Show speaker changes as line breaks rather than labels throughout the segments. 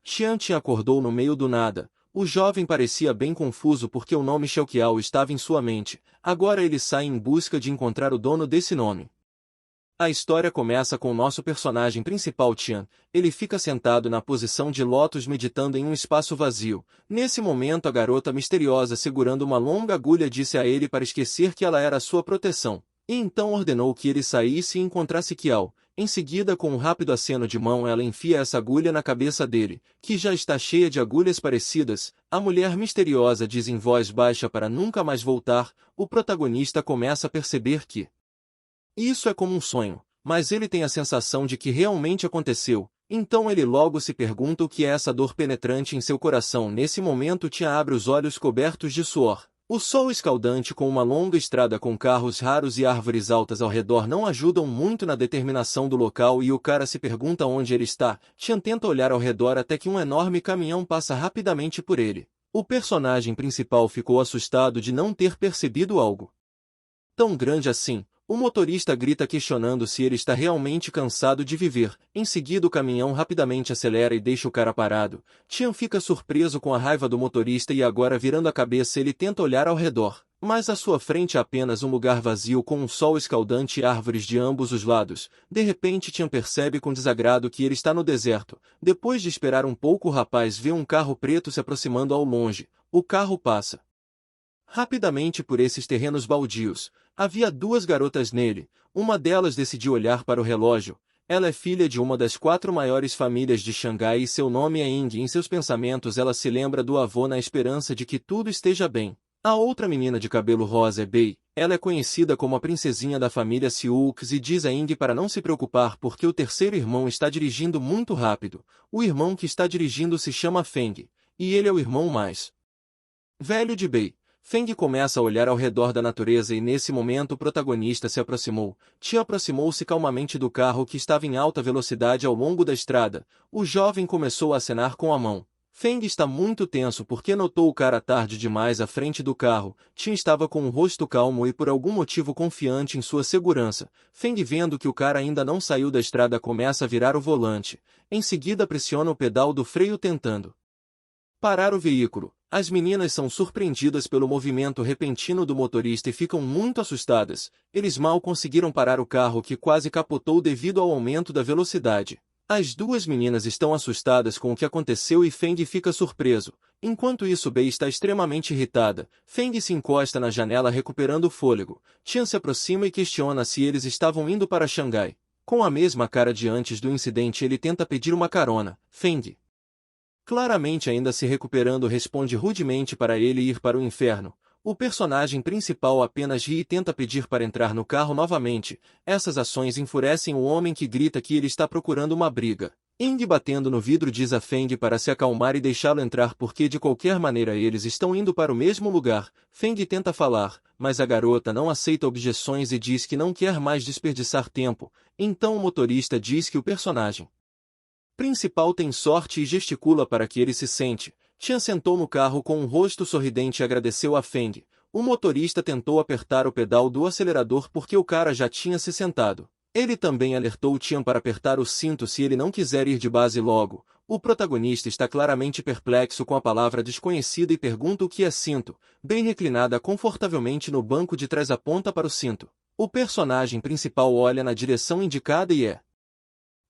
Qian acordou no meio do nada. O jovem parecia bem confuso porque o nome Xiaoqiao estava em sua mente. Agora ele sai em busca de encontrar o dono desse nome. A história começa com o nosso personagem principal Qian. Ele fica sentado na posição de lótus meditando em um espaço vazio. Nesse momento a garota misteriosa segurando uma longa agulha disse a ele para esquecer que ela era sua proteção. E então ordenou que ele saísse e encontrasse Qiao. Em seguida, com um rápido aceno de mão, ela enfia essa agulha na cabeça dele, que já está cheia de agulhas parecidas. A mulher misteriosa diz em voz baixa para nunca mais voltar. O protagonista começa a perceber que isso é como um sonho, mas ele tem a sensação de que realmente aconteceu. Então ele logo se pergunta o que é essa dor penetrante em seu coração. Nesse momento Tia abre os olhos cobertos de suor. O sol escaldante com uma longa estrada com carros raros e árvores altas ao redor não ajudam muito na determinação do local e o cara se pergunta onde ele está. Tian tenta olhar ao redor até que um enorme caminhão passa rapidamente por ele. O personagem principal ficou assustado de não ter percebido algo tão grande assim. O motorista grita questionando se ele está realmente cansado de viver. Em seguida o caminhão rapidamente acelera e deixa o cara parado. Tian fica surpreso com a raiva do motorista e agora virando a cabeça ele tenta olhar ao redor. Mas à sua frente há apenas um lugar vazio com um sol escaldante e árvores de ambos os lados. De repente Tian percebe com desagrado que ele está no deserto. Depois de esperar um pouco o rapaz vê um carro preto se aproximando ao longe. O carro passa rapidamente por esses terrenos baldios. Havia duas garotas nele. Uma delas decidiu olhar para o relógio. Ela é filha de uma das 4 maiores famílias de Xangai e seu nome é Ying. Em seus pensamentos ela se lembra do avô na esperança de que tudo esteja bem. A outra menina de cabelo rosa é Bei. Ela é conhecida como a princesinha da família Sioux e diz a Ying para não se preocupar porque o terceiro irmão está dirigindo muito rápido. O irmão que está dirigindo se chama Feng. E ele é o irmão mais velho de Bei. Feng começa a olhar ao redor da natureza e nesse momento o protagonista se aproximou. Tia aproximou-se calmamente do carro que estava em alta velocidade ao longo da estrada. O jovem começou a acenar com a mão. Feng está muito tenso porque notou o cara tarde demais à frente do carro. Tia estava com um rosto calmo e por algum motivo confiante em sua segurança. Feng vendo que o cara ainda não saiu da estrada começa a virar o volante. Em seguida pressiona o pedal do freio tentando parar o veículo. As meninas são surpreendidas pelo movimento repentino do motorista e ficam muito assustadas. Eles mal conseguiram parar o carro que quase capotou devido ao aumento da velocidade. As duas meninas estão assustadas com o que aconteceu e Feng fica surpreso. Enquanto isso Bei está extremamente irritada. Feng se encosta na janela recuperando o fôlego. Tian se aproxima e questiona se eles estavam indo para Xangai. Com a mesma cara de antes do incidente ele tenta pedir uma carona. Feng, claramente ainda se recuperando, responde rudemente para ele ir para o inferno. O personagem principal apenas ri e tenta pedir para entrar no carro novamente. Essas ações enfurecem o homem que grita que ele está procurando uma briga. Ying batendo no vidro diz a Feng para se acalmar e deixá-lo entrar porque de qualquer maneira eles estão indo para o mesmo lugar. Feng tenta falar, mas a garota não aceita objeções e diz que não quer mais desperdiçar tempo. Então o motorista diz que o personagem principal tem sorte e gesticula para que ele se sente. Tian sentou no carro com um rosto sorridente e agradeceu a Feng. O motorista tentou apertar o pedal do acelerador porque o cara já tinha se sentado. Ele também alertou Tian para apertar o cinto se ele não quiser ir de base logo. O protagonista está claramente perplexo com a palavra desconhecida e pergunta o que é cinto. Bem reclinada confortavelmente no banco de trás aponta para o cinto. O personagem principal olha na direção indicada e é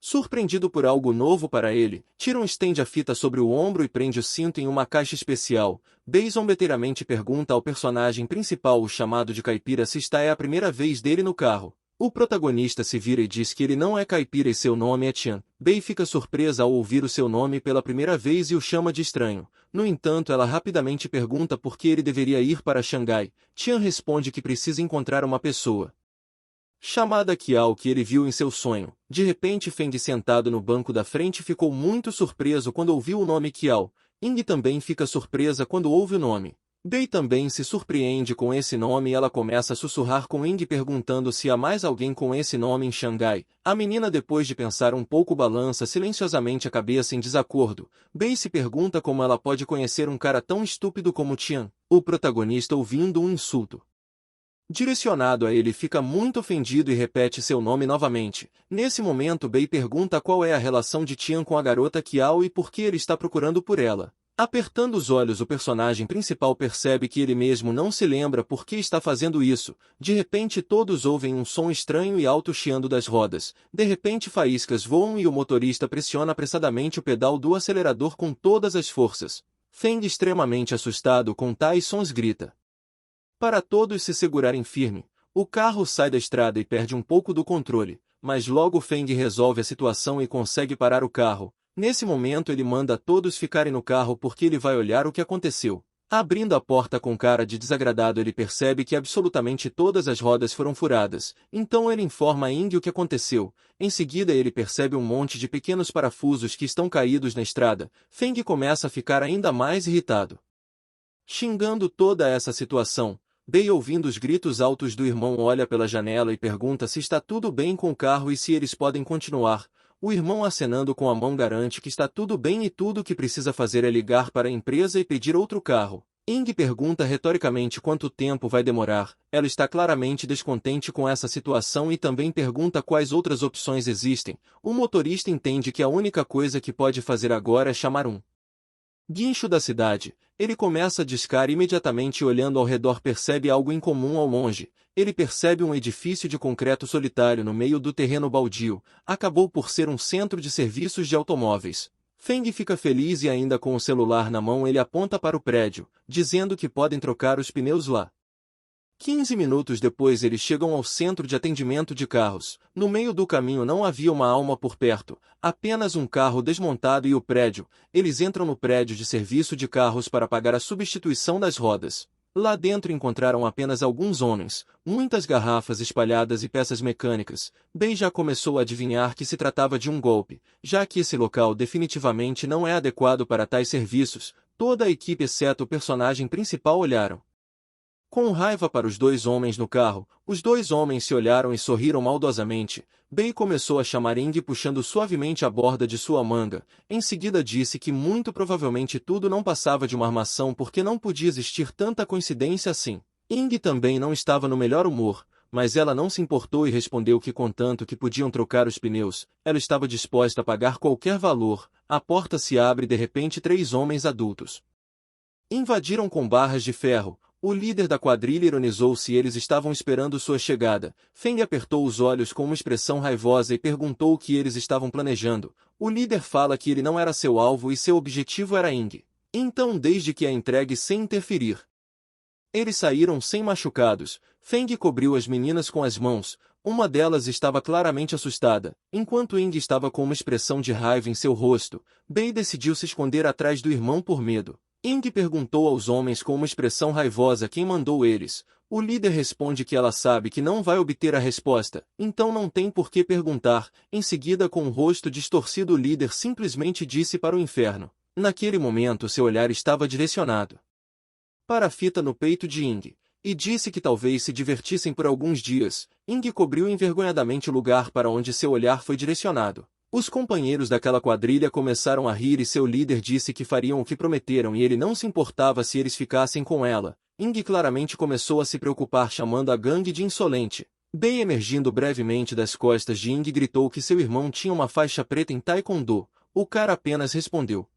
surpreendido por algo novo para ele. Tyrion estende a fita sobre o ombro e prende o cinto em uma caixa especial. Bei zombeteiramente pergunta ao personagem principal, o chamado de caipira, se esta é a primeira vez dele no carro. O protagonista se vira e diz que ele não é caipira e seu nome é Tian. Bei fica surpresa ao ouvir o seu nome pela primeira vez e o chama de estranho. No entanto, ela rapidamente pergunta por que ele deveria ir para Xangai. Tian responde que precisa encontrar uma pessoa chamada Qiao que ele viu em seu sonho. De repente Feng sentado no banco da frente ficou muito surpreso quando ouviu o nome Qiao. Ying também fica surpresa quando ouve o nome. Bei também se surpreende com esse nome e ela começa a sussurrar com Ying perguntando se há mais alguém com esse nome em Xangai. A menina depois de pensar um pouco balança silenciosamente a cabeça em desacordo. Bei se pergunta como ela pode conhecer um cara tão estúpido como Tian. O protagonista ouvindo um insulto Direcionado a ele fica muito ofendido e repete seu nome novamente. Nesse momento Bei pergunta qual é a relação de Tian com a garota Qiao e por que ele está procurando por ela. Apertando os olhos, o personagem principal percebe que ele mesmo não se lembra por que está fazendo isso. De repente todos ouvem um som estranho e alto chiando das rodas. De repente faíscas voam e o motorista pressiona apressadamente o pedal do acelerador com todas as forças. Feng, extremamente assustado com tais sons, grita. Para todos se segurarem firme, o carro sai da estrada e perde um pouco do controle, mas logo Feng resolve a situação e consegue parar o carro. Nesse momento ele manda todos ficarem no carro porque ele vai olhar o que aconteceu. Abrindo a porta com cara de desagradado, ele percebe que absolutamente todas as rodas foram furadas, então ele informa a Ying o que aconteceu. Em seguida ele percebe um monte de pequenos parafusos que estão caídos na estrada. Feng começa a ficar ainda mais irritado. Xingando toda essa situação, Bei, ouvindo os gritos altos do irmão, olha pela janela e pergunta se está tudo bem com o carro e se eles podem continuar. O irmão, acenando com a mão, garante que está tudo bem e tudo o que precisa fazer é ligar para a empresa e pedir outro carro. Ying pergunta retoricamente quanto tempo vai demorar. Ela está claramente descontente com essa situação e também pergunta quais outras opções existem. O motorista entende que a única coisa que pode fazer agora é chamar um guincho da cidade. Ele começa a discar e imediatamente, olhando ao redor, percebe algo incomum ao longe. Ele percebe um edifício de concreto solitário no meio do terreno baldio. Acabou por ser um centro de serviços de automóveis. Feng fica feliz e, ainda com o celular na mão, ele aponta para o prédio, dizendo que podem trocar os pneus lá. 15 minutos depois eles chegam ao centro de atendimento de carros. No meio do caminho não havia uma alma por perto, apenas um carro desmontado e o prédio. Eles entram no prédio de serviço de carros para pagar a substituição das rodas. Lá dentro encontraram apenas alguns homens, muitas garrafas espalhadas e peças mecânicas. Bei já começou a adivinhar que se tratava de um golpe, já que esse local definitivamente não é adequado para tais serviços. Toda a equipe exceto o personagem principal olharam com raiva para os dois homens no carro. Os dois homens se olharam e sorriram maldosamente. Bei começou a chamar Ying puxando suavemente a borda de sua manga. Em seguida disse que muito provavelmente tudo não passava de uma armação porque não podia existir tanta coincidência assim. Ying também não estava no melhor humor, mas ela não se importou e respondeu que, contanto que podiam trocar os pneus, ela estava disposta a pagar qualquer valor. A porta se abre e de repente 3 homens adultos invadiram com barras de ferro. O líder da quadrilha ironizou se eles estavam esperando sua chegada. Feng apertou os olhos com uma expressão raivosa e perguntou o que eles estavam planejando. O líder fala que ele não era seu alvo e seu objetivo era Ying. Então desde que a entregue sem interferir. Eles saíram sem machucados. Feng cobriu as meninas com as mãos. Uma delas estava claramente assustada, enquanto Ying estava com uma expressão de raiva em seu rosto. Bei decidiu se esconder atrás do irmão por medo. Ying perguntou aos homens com uma expressão raivosa quem mandou eles. O líder responde que ela sabe que não vai obter a resposta, então não tem por que perguntar. Em seguida, com o rosto distorcido, o líder simplesmente disse para o inferno. Naquele momento seu olhar estava direcionado para a fita no peito de Ying, e disse que talvez se divertissem por alguns dias. Ying cobriu envergonhadamente o lugar para onde seu olhar foi direcionado. Os companheiros daquela quadrilha começaram a rir e seu líder disse que fariam o que prometeram e ele não se importava se eles ficassem com ela. Ying claramente começou a se preocupar, chamando a gangue de insolente. Bei, emergindo brevemente das costas de Ying, gritou que seu irmão tinha uma faixa preta em Taekwondo. O cara apenas respondeu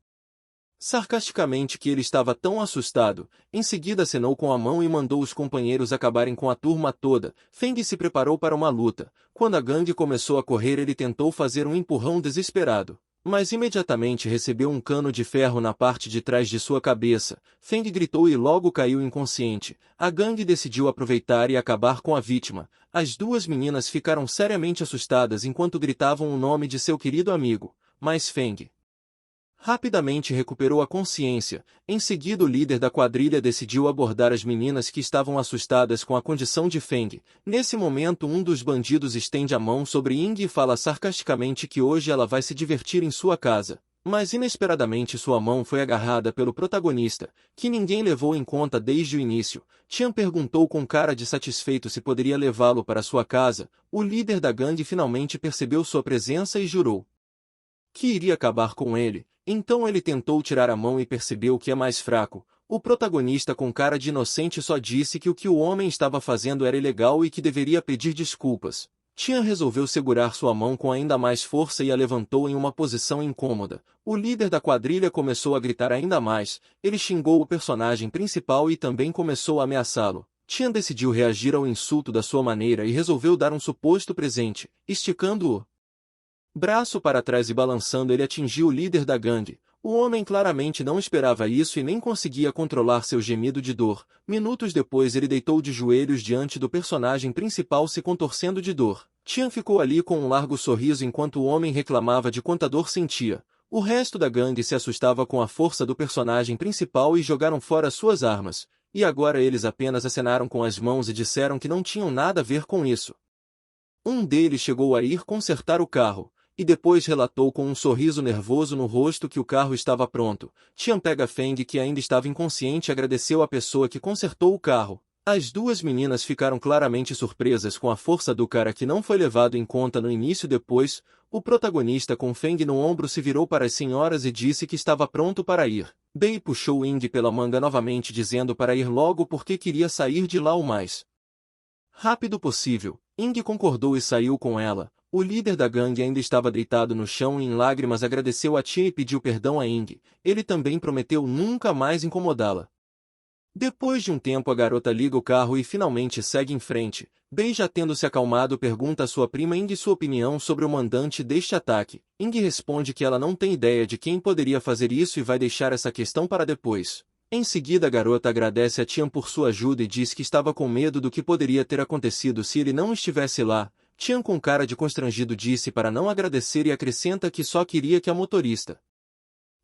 sarcasticamente que ele estava tão assustado. Em seguida acenou com a mão e mandou os companheiros acabarem com a turma toda. Feng se preparou para uma luta. Quando a gangue começou a correr, ele tentou fazer um empurrão desesperado, mas imediatamente recebeu um cano de ferro na parte de trás de sua cabeça. Feng gritou e logo caiu inconsciente. A gangue decidiu aproveitar e acabar com a vítima. As 2 meninas ficaram seriamente assustadas enquanto gritavam o nome de seu querido amigo, mas Feng rapidamente recuperou a consciência. Em seguida, o líder da quadrilha decidiu abordar as meninas que estavam assustadas com a condição de Feng. Nesse momento, um dos bandidos estende a mão sobre Ying e fala sarcasticamente que hoje ela vai se divertir em sua casa. Mas inesperadamente sua mão foi agarrada pelo protagonista, que ninguém levou em conta desde o início. Tian perguntou com cara de satisfeito se poderia levá-lo para sua casa. O líder da gangue finalmente percebeu sua presença e jurou que iria acabar com ele. Então ele tentou tirar a mão e percebeu que é mais fraco. O protagonista com cara de inocente só disse que o que o homem estava fazendo era ilegal e que deveria pedir desculpas. Tian resolveu segurar sua mão com ainda mais força e a levantou em uma posição incômoda. O líder da quadrilha começou a gritar ainda mais, ele xingou o personagem principal e também começou a ameaçá-lo. Tian decidiu reagir ao insulto da sua maneira e resolveu dar um suposto presente, esticando o braço para trás e balançando ele atingiu o líder da gangue. O homem claramente não esperava isso e nem conseguia controlar seu gemido de dor. Minutos depois ele deitou de joelhos diante do personagem principal se contorcendo de dor. Tian ficou ali com um largo sorriso enquanto o homem reclamava de quanta dor sentia. O resto da gangue se assustava com a força do personagem principal e jogaram fora suas armas. E agora eles apenas acenaram com as mãos e disseram que não tinham nada a ver com isso. Um deles chegou a ir consertar o carro, e depois relatou com um sorriso nervoso no rosto que o carro estava pronto. Tian pega Feng, que ainda estava inconsciente, e agradeceu à pessoa que consertou o carro. As duas meninas ficaram claramente surpresas com a força do cara que não foi levado em conta no início. Depois, o protagonista com Feng no ombro se virou para as senhoras e disse que estava pronto para ir. Bei puxou Ying pela manga novamente dizendo para ir logo porque queria sair de lá o mais rápido possível. Ying concordou e saiu com ela. O líder da gangue ainda estava deitado no chão e em lágrimas agradeceu a tia e pediu perdão a Ying. Ele também prometeu nunca mais incomodá-la. Depois de um tempo a garota liga o carro e finalmente segue em frente. Bei, já tendo se acalmado, pergunta à sua prima Ying sua opinião sobre o mandante deste ataque. Ying responde que ela não tem ideia de quem poderia fazer isso e vai deixar essa questão para depois. Em seguida a garota agradece a Tian por sua ajuda e diz que estava com medo do que poderia ter acontecido se ele não estivesse lá. Tian com cara de constrangido disse para não agradecer e acrescenta que só queria que a motorista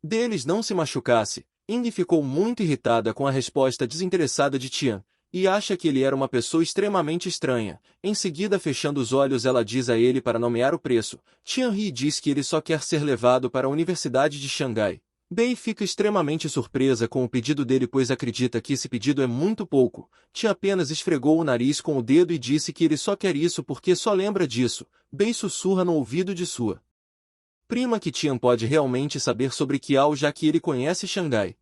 deles não se machucasse. Ying ficou muito irritada com a resposta desinteressada de Tian, e acha que ele era uma pessoa extremamente estranha. Em seguida, fechando os olhos, ela diz a ele para nomear o preço. Tian ri e diz que ele só quer ser levado para a Universidade de Xangai. Bei fica extremamente surpresa com o pedido dele, pois acredita que esse pedido é muito pouco. Tian apenas esfregou o nariz com o dedo e disse que ele só quer isso porque só lembra disso. Bei sussurra no ouvido de sua prima que Tian pode realmente saber sobre Kiao, já que ele conhece Xangai.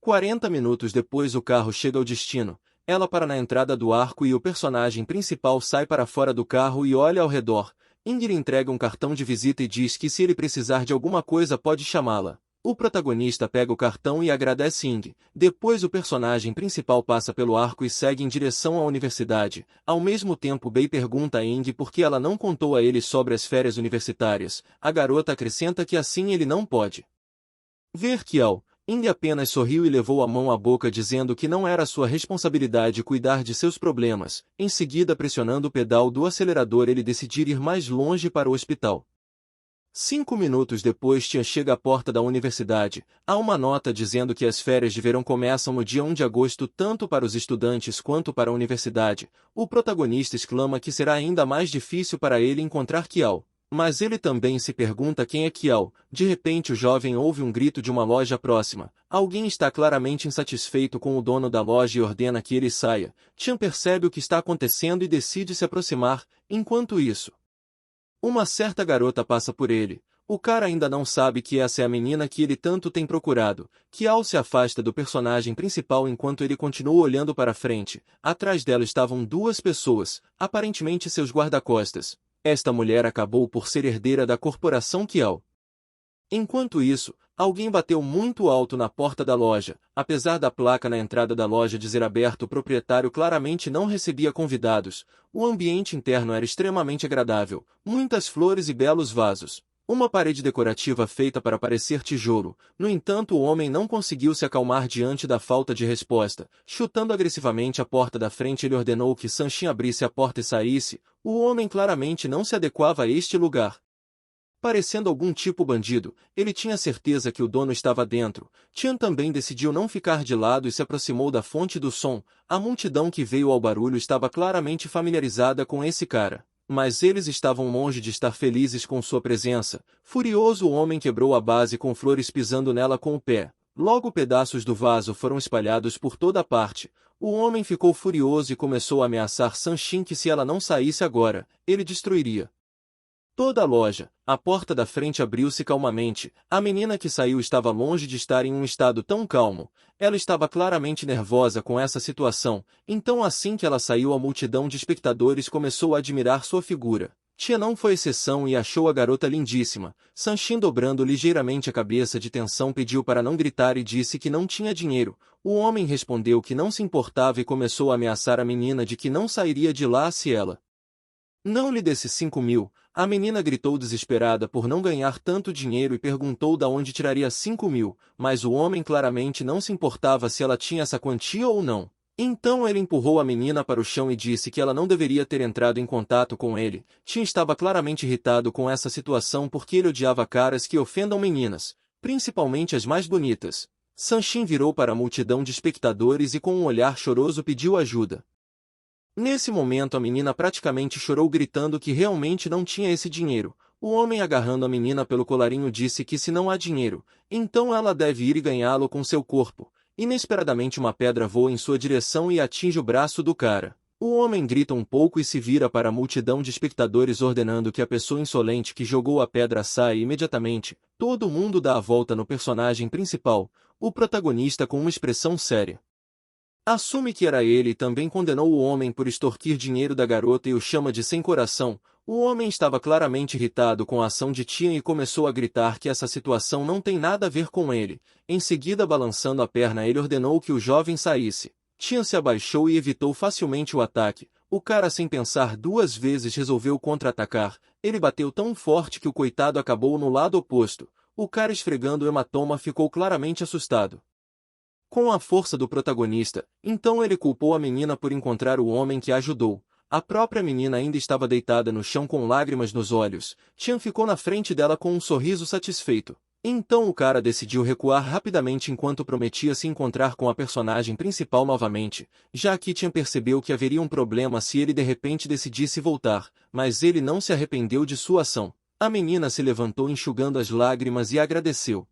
40 minutos depois o carro chega ao destino. Ela para na entrada do arco e o personagem principal sai para fora do carro e olha ao redor. Ying lhe entrega um cartão de visita e diz que se ele precisar de alguma coisa pode chamá-la. O protagonista pega o cartão e agradece Ying. Depois o personagem principal passa pelo arco e segue em direção à universidade. Ao mesmo tempo Bei pergunta a Ying por que ela não contou a ele sobre as férias universitárias. A garota acrescenta que assim ele não pode ver Kiao. Ying apenas sorriu e levou a mão à boca dizendo que não era sua responsabilidade cuidar de seus problemas. Em seguida, pressionando o pedal do acelerador, ele decidiu ir mais longe para o hospital. 5 minutos depois Tian chega à porta da universidade. Há uma nota dizendo que as férias de verão começam no dia 1 de agosto tanto para os estudantes quanto para a universidade. O protagonista exclama que será ainda mais difícil para ele encontrar Kiao. Mas ele também se pergunta quem é Kiao. De repente o jovem ouve um grito de uma loja próxima. Alguém está claramente insatisfeito com o dono da loja e ordena que ele saia. Tian percebe o que está acontecendo e decide se aproximar. Enquanto isso, uma certa garota passa por ele. O cara ainda não sabe que essa é a menina que ele tanto tem procurado. Kiao se afasta do personagem principal enquanto ele continua olhando para frente. Atrás dela estavam duas pessoas, aparentemente seus guarda-costas. Esta mulher acabou por ser herdeira da corporação Kiao. Enquanto isso, alguém bateu muito alto na porta da loja. Apesar da placa na entrada da loja dizer aberto, o proprietário claramente não recebia convidados. O ambiente interno era extremamente agradável, muitas flores e belos vasos. Uma parede decorativa feita para parecer tijolo. No entanto, o homem não conseguiu se acalmar diante da falta de resposta. Chutando agressivamente a porta da frente, ele ordenou que Sanshin abrisse a porta e saísse. O homem claramente não se adequava a este lugar. Parecendo algum tipo bandido, ele tinha certeza que o dono estava dentro. Tian também decidiu não ficar de lado e se aproximou da fonte do som. A multidão que veio ao barulho estava claramente familiarizada com esse cara. Mas eles estavam longe de estar felizes com sua presença. Furioso, o homem quebrou a base com flores pisando nela com o pé. Logo pedaços do vaso foram espalhados por toda parte. O homem ficou furioso e começou a ameaçar Sanshin que se ela não saísse agora, ele destruiria Toda a loja, a porta da frente abriu-se calmamente. A menina que saiu estava longe de estar em um estado tão calmo. Ela estava claramente nervosa com essa situação, então assim que ela saiu a multidão de espectadores começou a admirar sua figura. Tia não foi exceção e achou a garota lindíssima. Sanshin, dobrando ligeiramente a cabeça de tensão, pediu para não gritar e disse que não tinha dinheiro. O homem respondeu que não se importava e começou a ameaçar a menina de que não sairia de lá se ela não lhe desse 5.000. A menina gritou desesperada por não ganhar tanto dinheiro e perguntou de onde tiraria 5.000, mas o homem claramente não se importava se ela tinha essa quantia ou não. Então ele empurrou a menina para o chão e disse que ela não deveria ter entrado em contato com ele. Tim estava claramente irritado com essa situação porque ele odiava caras que ofendam meninas, principalmente as mais bonitas. Sanshin virou para a multidão de espectadores e com um olhar choroso pediu ajuda. Nesse momento a menina praticamente chorou gritando que realmente não tinha esse dinheiro. O homem, agarrando a menina pelo colarinho, disse que se não há dinheiro, então ela deve ir e ganhá-lo com seu corpo. Inesperadamente uma pedra voa em sua direção e atinge o braço do cara. O homem grita um pouco e se vira para a multidão de espectadores ordenando que a pessoa insolente que jogou a pedra saia imediatamente. Todo mundo dá a volta no personagem principal, o protagonista, com uma expressão séria. Assume que era ele e também condenou o homem por extorquir dinheiro da garota e o chama de sem coração. O homem estava claramente irritado com a ação de Tian e começou a gritar que essa situação não tem nada a ver com ele. Em seguida, balançando a perna, ele ordenou que o jovem saísse. Tian se abaixou e evitou facilmente o ataque. O cara, sem pensar duas vezes, resolveu contra-atacar. Ele bateu tão forte que o coitado acabou no lado oposto. O cara, esfregando o hematoma, ficou claramente assustado com a força do protagonista, então ele culpou a menina por encontrar o homem que a ajudou. A própria menina ainda estava deitada no chão com lágrimas nos olhos. Tian ficou na frente dela com um sorriso satisfeito. Então o cara decidiu recuar rapidamente enquanto prometia se encontrar com a personagem principal novamente, já que Tian percebeu que haveria um problema se ele de repente decidisse voltar, mas ele não se arrependeu de sua ação. A menina se levantou enxugando as lágrimas e agradeceu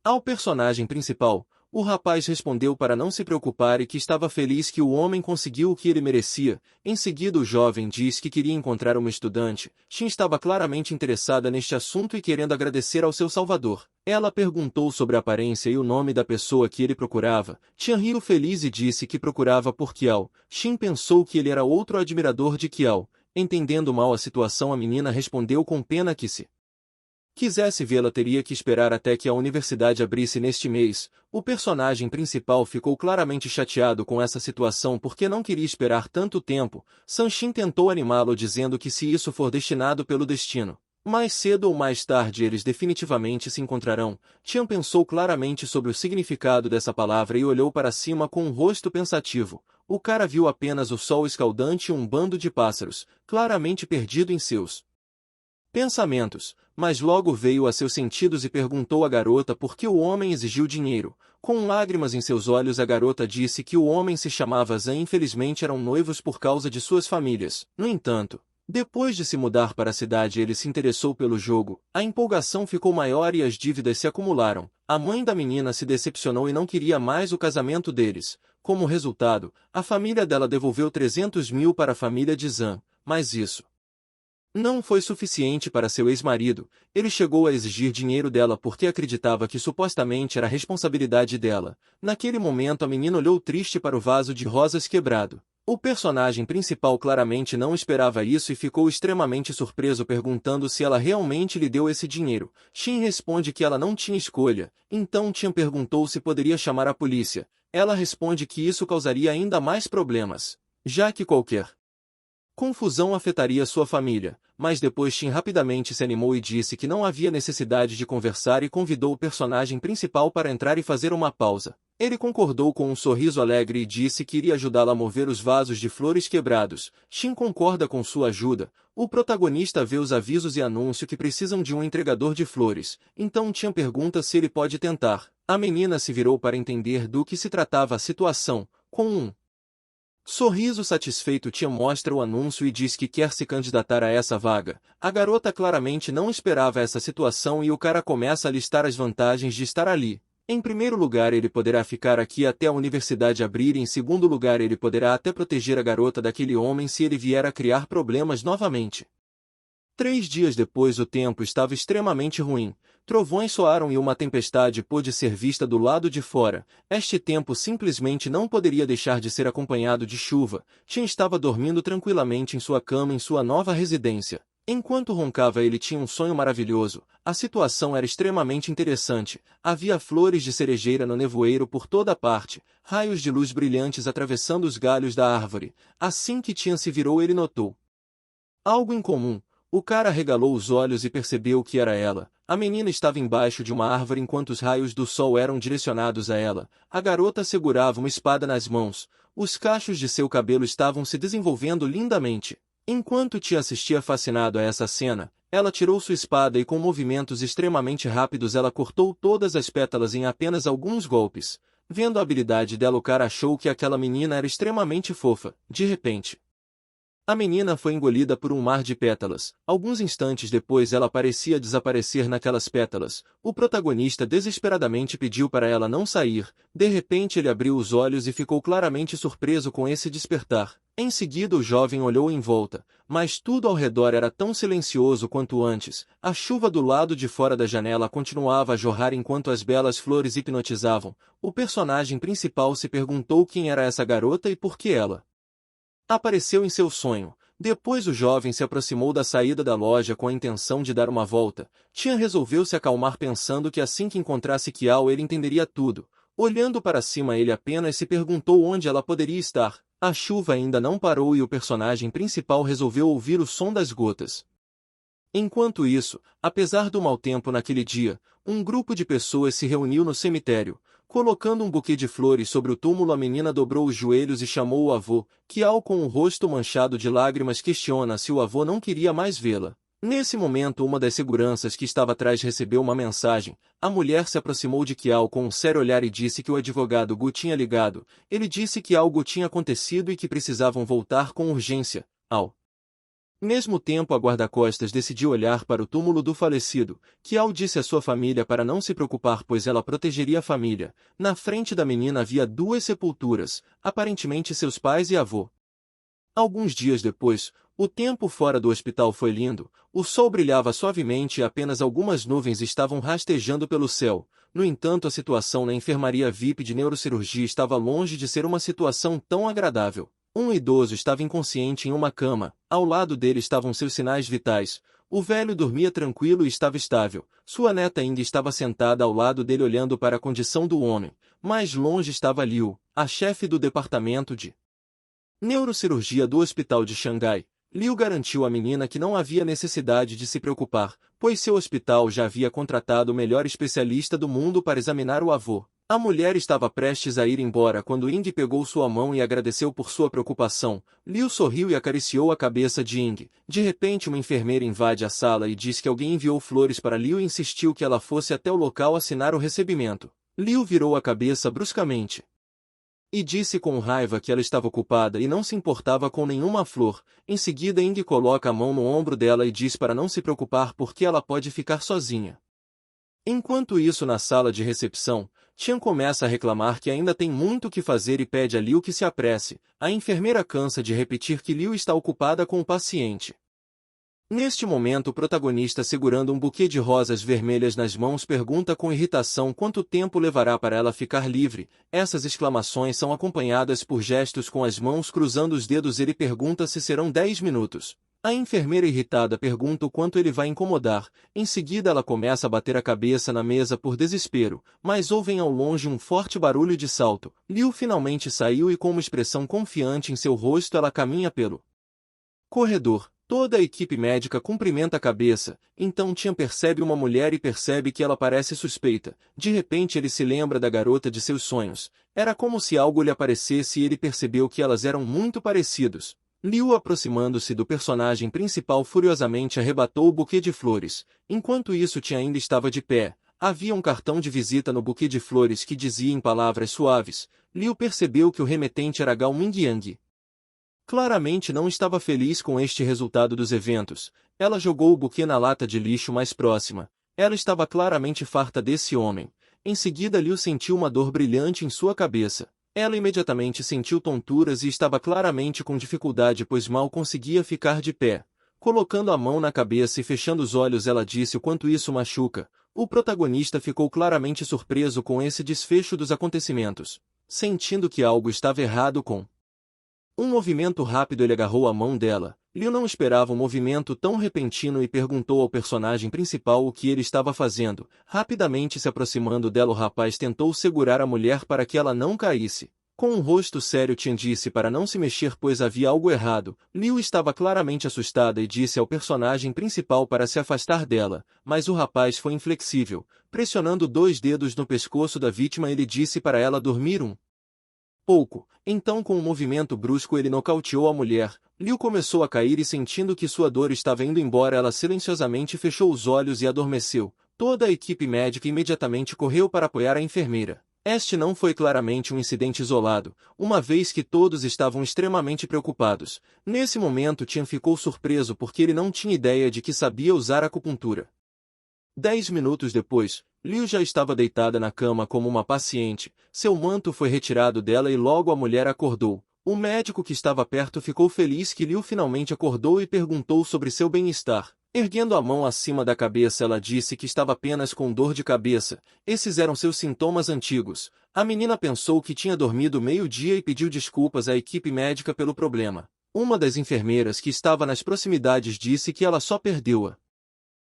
ao personagem principal. O rapaz respondeu para não se preocupar e que estava feliz que o homem conseguiu o que ele merecia. Em seguida o jovem diz que queria encontrar uma estudante. Shin estava claramente interessada neste assunto e querendo agradecer ao seu salvador. Ela perguntou sobre a aparência e o nome da pessoa que ele procurava. Tian riu feliz e disse que procurava por Kiao. Shin pensou que ele era outro admirador de Kiao. Entendendo mal a situação, a menina respondeu com pena que se quisesse vê-la teria que esperar até que a universidade abrisse neste mês. O personagem principal ficou claramente chateado com essa situação porque não queria esperar tanto tempo. Sanshin tentou animá-lo dizendo que se isso for destinado pelo destino, mais cedo ou mais tarde eles definitivamente se encontrarão. Tian pensou claramente sobre o significado dessa palavra e olhou para cima com um rosto pensativo. O cara viu apenas o sol escaldante e um bando de pássaros, claramente perdido em seus pensamentos, mas logo veio a seus sentidos e perguntou à garota por que o homem exigiu dinheiro. Com lágrimas em seus olhos, a garota disse que o homem se chamava Zan e infelizmente eram noivos por causa de suas famílias. No entanto, depois de se mudar para a cidade, ele se interessou pelo jogo. A empolgação ficou maior e as dívidas se acumularam. A mãe da menina se decepcionou e não queria mais o casamento deles. Como resultado, a família dela devolveu 300.000 para a família de Zan, mas isso não foi suficiente para seu ex-marido. Ele chegou a exigir dinheiro dela porque acreditava que supostamente era responsabilidade dela. Naquele momento a menina olhou triste para o vaso de rosas quebrado. O personagem principal claramente não esperava isso e ficou extremamente surpreso perguntando se ela realmente lhe deu esse dinheiro. Shin responde que ela não tinha escolha. Então Tian perguntou se poderia chamar a polícia. Ela responde que isso causaria ainda mais problemas, já que qualquer confusão afetaria sua família, mas depois Shin rapidamente se animou e disse que não havia necessidade de conversar e convidou o personagem principal para entrar e fazer uma pausa. Ele concordou com um sorriso alegre e disse que iria ajudá-la a mover os vasos de flores quebrados. Shin concorda com sua ajuda. O protagonista vê os avisos e anúncio que precisam de um entregador de flores, então Tian pergunta se ele pode tentar. A menina se virou para entender do que se tratava a situação. Com um sorriso satisfeito, Tian mostra o anúncio e diz que quer se candidatar a essa vaga. A garota claramente não esperava essa situação e o cara começa a listar as vantagens de estar ali. Em primeiro lugar, ele poderá ficar aqui até a universidade abrir e em segundo lugar, ele poderá até proteger a garota daquele homem se ele vier a criar problemas novamente. 3 dias depois o tempo estava extremamente ruim. Trovões soaram e uma tempestade pôde ser vista do lado de fora. Este tempo simplesmente não poderia deixar de ser acompanhado de chuva. Tim estava dormindo tranquilamente em sua cama em sua nova residência. Enquanto roncava ele tinha um sonho maravilhoso. A situação era extremamente interessante. Havia flores de cerejeira no nevoeiro por toda parte, raios de luz brilhantes atravessando os galhos da árvore. Assim que Tim se virou ele notou algo incomum. O cara arregalou os olhos e percebeu que era ela. A menina estava embaixo de uma árvore enquanto os raios do sol eram direcionados a ela. A garota segurava uma espada nas mãos. Os cachos de seu cabelo estavam se desenvolvendo lindamente. Enquanto Tia assistia fascinado a essa cena, ela tirou sua espada e com movimentos extremamente rápidos ela cortou todas as pétalas em apenas alguns golpes. Vendo a habilidade dela o cara achou que aquela menina era extremamente fofa. De repente, a menina foi engolida por um mar de pétalas. Alguns instantes depois ela parecia desaparecer naquelas pétalas. O protagonista desesperadamente pediu para ela não sair. De repente ele abriu os olhos e ficou claramente surpreso com esse despertar. Em seguida o jovem olhou em volta, mas tudo ao redor era tão silencioso quanto antes. A chuva do lado de fora da janela continuava a jorrar enquanto as belas flores hipnotizavam. O personagem principal se perguntou quem era essa garota e por que ela apareceu em seu sonho. Depois o jovem se aproximou da saída da loja com a intenção de dar uma volta. Tian resolveu se acalmar pensando que assim que encontrasse Kiao ele entenderia tudo. Olhando para cima ele apenas se perguntou onde ela poderia estar. A chuva ainda não parou e o personagem principal resolveu ouvir o som das gotas. Enquanto isso, apesar do mau tempo naquele dia, um grupo de pessoas se reuniu no cemitério. Colocando um buquê de flores sobre o túmulo, a menina dobrou os joelhos e chamou o avô. Kiao, com o rosto manchado de lágrimas, questiona se o avô não queria mais vê-la. Nesse momento, uma das seguranças que estava atrás recebeu uma mensagem. A mulher se aproximou de Kiao com um sério olhar e disse que o advogado Gu tinha ligado. Ele disse que algo tinha acontecido e que precisavam voltar com urgência. Ao mesmo tempo, a guarda-costas decidiu olhar para o túmulo do falecido. Kiao disse à sua família para não se preocupar pois ela protegeria a família. Na frente da menina havia 2 sepulturas, aparentemente seus pais e avô. Alguns dias depois, o tempo fora do hospital foi lindo. O sol brilhava suavemente e apenas algumas nuvens estavam rastejando pelo céu. No entanto, a situação na enfermaria VIP de neurocirurgia estava longe de ser uma situação tão agradável. Um idoso estava inconsciente em uma cama. Ao lado dele estavam seus sinais vitais. O velho dormia tranquilo e estava estável. Sua neta ainda estava sentada ao lado dele olhando para a condição do homem. Mais longe estava Liu, a chefe do departamento de neurocirurgia do hospital de Xangai. Liu garantiu à menina que não havia necessidade de se preocupar, pois seu hospital já havia contratado o melhor especialista do mundo para examinar o avô. A mulher estava prestes a ir embora quando Ying pegou sua mão e agradeceu por sua preocupação. Liu sorriu e acariciou a cabeça de Ying. De repente uma enfermeira invade a sala e diz que alguém enviou flores para Liu e insistiu que ela fosse até o local assinar o recebimento. Liu virou a cabeça bruscamente e disse com raiva que ela estava ocupada e não se importava com nenhuma flor. Em seguida Ying coloca a mão no ombro dela e diz para não se preocupar porque ela pode ficar sozinha. Enquanto isso, na sala de recepção, Tian começa a reclamar que ainda tem muito o que fazer e pede a Liu que se apresse. A enfermeira cansa de repetir que Liu está ocupada com o paciente. Neste momento, o protagonista, segurando um buquê de rosas vermelhas nas mãos, pergunta com irritação quanto tempo levará para ela ficar livre. Essas exclamações são acompanhadas por gestos com as mãos cruzando os dedos. Ele pergunta se serão 10 minutos. A enfermeira irritada pergunta o quanto ele vai incomodar. Em seguida ela começa a bater a cabeça na mesa por desespero, mas ouvem ao longe um forte barulho de salto. Liu finalmente saiu e com uma expressão confiante em seu rosto ela caminha pelo corredor. Toda a equipe médica cumprimenta a cabeça. Então Tian percebe uma mulher e percebe que ela parece suspeita. De repente ele se lembra da garota de seus sonhos. Era como se algo lhe aparecesse e ele percebeu que elas eram muito parecidos. Liu, aproximando-se do personagem principal, furiosamente arrebatou o buquê de flores. Enquanto isso, Tian ainda estava de pé. Havia um cartão de visita no buquê de flores que dizia em palavras suaves. Liu percebeu que o remetente era Gao Mingyang. Claramente não estava feliz com este resultado dos eventos. Ela jogou o buquê na lata de lixo mais próxima. Ela estava claramente farta desse homem. Em seguida, Liu sentiu uma dor brilhante em sua cabeça. Ela imediatamente sentiu tonturas e estava claramente com dificuldade pois mal conseguia ficar de pé. Colocando a mão na cabeça e fechando os olhos, ela disse o quanto isso machuca. O protagonista ficou claramente surpreso com esse desfecho dos acontecimentos. Sentindo que algo estava errado com um movimento rápido, ele agarrou a mão dela. Liu não esperava um movimento tão repentino e perguntou ao personagem principal o que ele estava fazendo. Rapidamente se aproximando dela, o rapaz tentou segurar a mulher para que ela não caísse. Com um rosto sério, Tian disse para não se mexer pois havia algo errado. Liu estava claramente assustada e disse ao personagem principal para se afastar dela, mas o rapaz foi inflexível. Pressionando 2 dedos no pescoço da vítima, ele disse para ela dormir um pouco. Então, com um movimento brusco, ele nocauteou a mulher. Liu começou a cair e, sentindo que sua dor estava indo embora, ela silenciosamente fechou os olhos e adormeceu. Toda a equipe médica imediatamente correu para apoiar a enfermeira. Este não foi claramente um incidente isolado, uma vez que todos estavam extremamente preocupados. Nesse momento, Tian ficou surpreso porque ele não tinha ideia de que sabia usar acupuntura. 10 minutos depois, Liu já estava deitada na cama como uma paciente. Seu manto foi retirado dela e logo a mulher acordou. O médico que estava perto ficou feliz que Liu finalmente acordou e perguntou sobre seu bem-estar. Erguendo a mão acima da cabeça, ela disse que estava apenas com dor de cabeça. Esses eram seus sintomas antigos. A menina pensou que tinha dormido meio-dia e pediu desculpas à equipe médica pelo problema. Uma das enfermeiras que estava nas proximidades disse que ela só perdeu a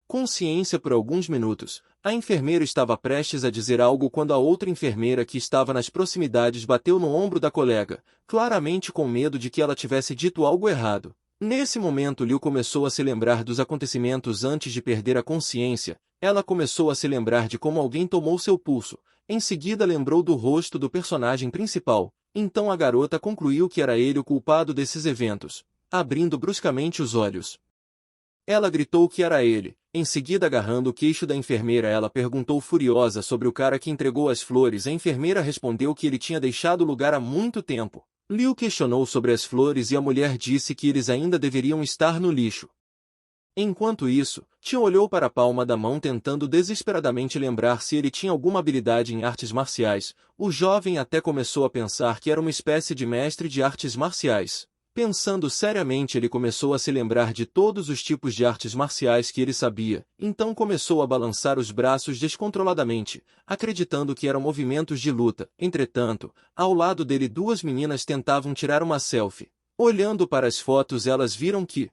consciência por alguns minutos. A enfermeira estava prestes a dizer algo quando a outra enfermeira que estava nas proximidades bateu no ombro da colega, claramente com medo de que ela tivesse dito algo errado. Nesse momento, Liu começou a se lembrar dos acontecimentos antes de perder a consciência. Ela começou a se lembrar de como alguém tomou seu pulso. Em seguida, lembrou do rosto do personagem principal. Então a garota concluiu que era ele o culpado desses eventos. Abrindo bruscamente os olhos, ela gritou que era ele. Em seguida, agarrando o queixo da enfermeira, ela perguntou furiosa sobre o cara que entregou as flores. A enfermeira respondeu que ele tinha deixado o lugar há muito tempo. Liu questionou sobre as flores e a mulher disse que eles ainda deveriam estar no lixo. Enquanto isso, Tian olhou para a palma da mão tentando desesperadamente lembrar se ele tinha alguma habilidade em artes marciais. O jovem até começou a pensar que era uma espécie de mestre de artes marciais. Pensando seriamente, ele começou a se lembrar de todos os tipos de artes marciais que ele sabia, então começou a balançar os braços descontroladamente, acreditando que eram movimentos de luta. Entretanto, ao lado dele 2 meninas tentavam tirar uma selfie. Olhando para as fotos, elas viram que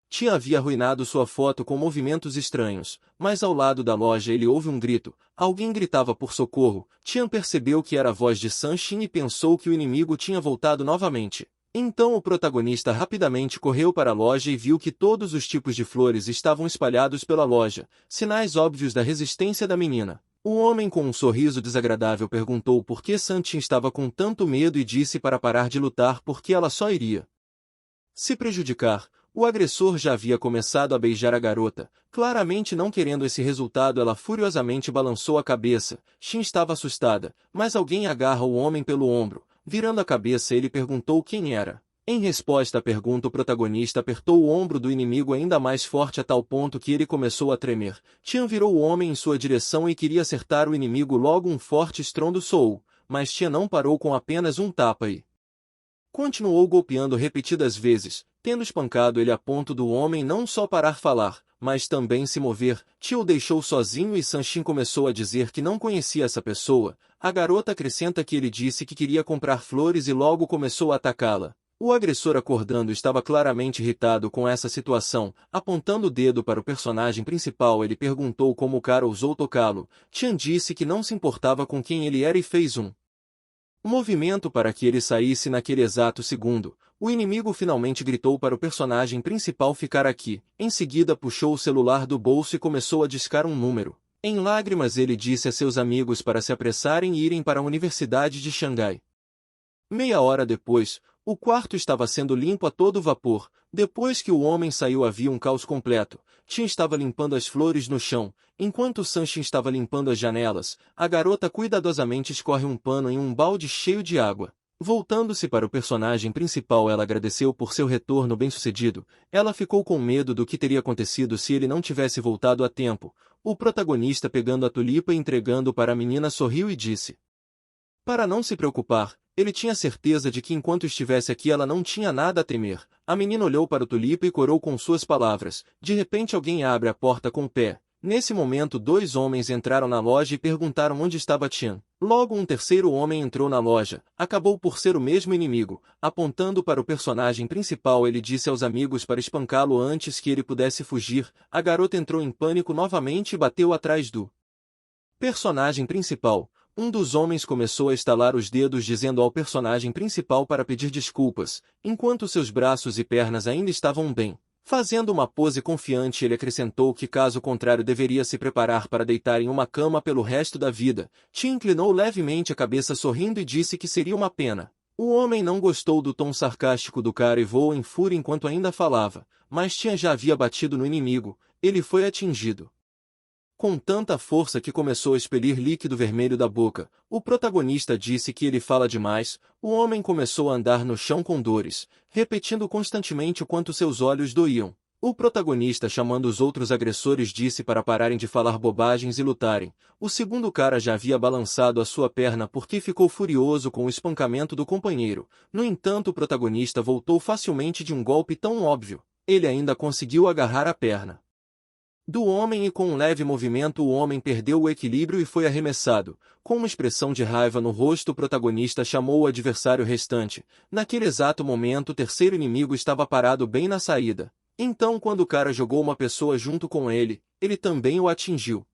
Tian havia arruinado sua foto com movimentos estranhos, mas ao lado da loja ele ouve um grito. Alguém gritava por socorro. Tian percebeu que era a voz de San Xin e pensou que o inimigo tinha voltado novamente. Então o protagonista rapidamente correu para a loja e viu que todos os tipos de flores estavam espalhados pela loja, sinais óbvios da resistência da menina. O homem com um sorriso desagradável perguntou por que Santin estava com tanto medo e disse para parar de lutar porque ela só iria se prejudicar. O agressor já havia começado a beijar a garota. Claramente não querendo esse resultado, ela furiosamente balançou a cabeça. Xin estava assustada, mas alguém agarra o homem pelo ombro. Virando a cabeça, ele perguntou quem era. Em resposta à pergunta, o protagonista apertou o ombro do inimigo ainda mais forte a tal ponto que ele começou a tremer. Tian virou o homem em sua direção e queria acertar o inimigo. Logo um forte estrondo soou, mas Tian não parou com apenas um tapa e continuou golpeando repetidas vezes, tendo espancado ele a ponto do homem não só parar falar, mas também se mover. Tio o deixou sozinho e Sanshin começou a dizer que não conhecia essa pessoa. A garota acrescenta que ele disse que queria comprar flores e logo começou a atacá-la. O agressor, acordando, estava claramente irritado com essa situação. Apontando o dedo para o personagem principal, ele perguntou como o cara ousou tocá-lo. Tian disse que não se importava com quem ele era e fez um movimento para que ele saísse naquele exato segundo. O inimigo finalmente gritou para o personagem principal ficar aqui. Em seguida puxou o celular do bolso e começou a discar um número. Em lágrimas ele disse a seus amigos para se apressarem e irem para a Universidade de Xangai. Meia hora depois, o quarto estava sendo limpo a todo vapor. Depois que o homem saiu havia um caos completo. Tim estava limpando as flores no chão, enquanto Sanshin estava limpando as janelas. A garota cuidadosamente escorre um pano em um balde cheio de água. Voltando-se para o personagem principal, ela agradeceu por seu retorno bem-sucedido. Ela ficou com medo do que teria acontecido se ele não tivesse voltado a tempo. O protagonista, pegando a tulipa e entregando para a menina, sorriu e disse: para não se preocupar, Ele tinha certeza de que enquanto estivesse aqui ela não tinha nada a temer. A menina olhou para o Tulipa e corou com suas palavras. De repente alguém abre a porta com o pé. Nesse momento 2 homens entraram na loja e perguntaram onde estava Tian. Logo um terceiro homem entrou na loja. Acabou por ser o mesmo inimigo. Apontando para o personagem principal, ele disse aos amigos para espancá-lo antes que ele pudesse fugir. A garota entrou em pânico novamente e bateu atrás do personagem principal. Um dos homens começou a estalar os dedos dizendo ao personagem principal para pedir desculpas, enquanto seus braços e pernas ainda estavam bem. Fazendo uma pose confiante, ele acrescentou que caso contrário deveria se preparar para deitar em uma cama pelo resto da vida. Tim inclinou levemente a cabeça sorrindo e disse que seria uma pena. O homem não gostou do tom sarcástico do cara e voou em fúria enquanto ainda falava, mas Tim já havia batido no inimigo. Ele foi atingido com tanta força que começou a expelir líquido vermelho da boca. O protagonista disse que ele fala demais. O homem começou a andar no chão com dores, repetindo constantemente o quanto seus olhos doíam. O protagonista, chamando os outros agressores, disse para pararem de falar bobagens e lutarem. O segundo cara já havia balançado a sua perna porque ficou furioso com o espancamento do companheiro. No entanto, o protagonista voltou facilmente de um golpe tão óbvio. Ele ainda conseguiu agarrar a perna do homem e com um leve movimento o homem perdeu o equilíbrio e foi arremessado. Com uma expressão de raiva no rosto, o protagonista chamou o adversário restante. Naquele exato momento o terceiro inimigo estava parado bem na saída. Então quando o cara jogou uma pessoa junto com ele, ele também o atingiu.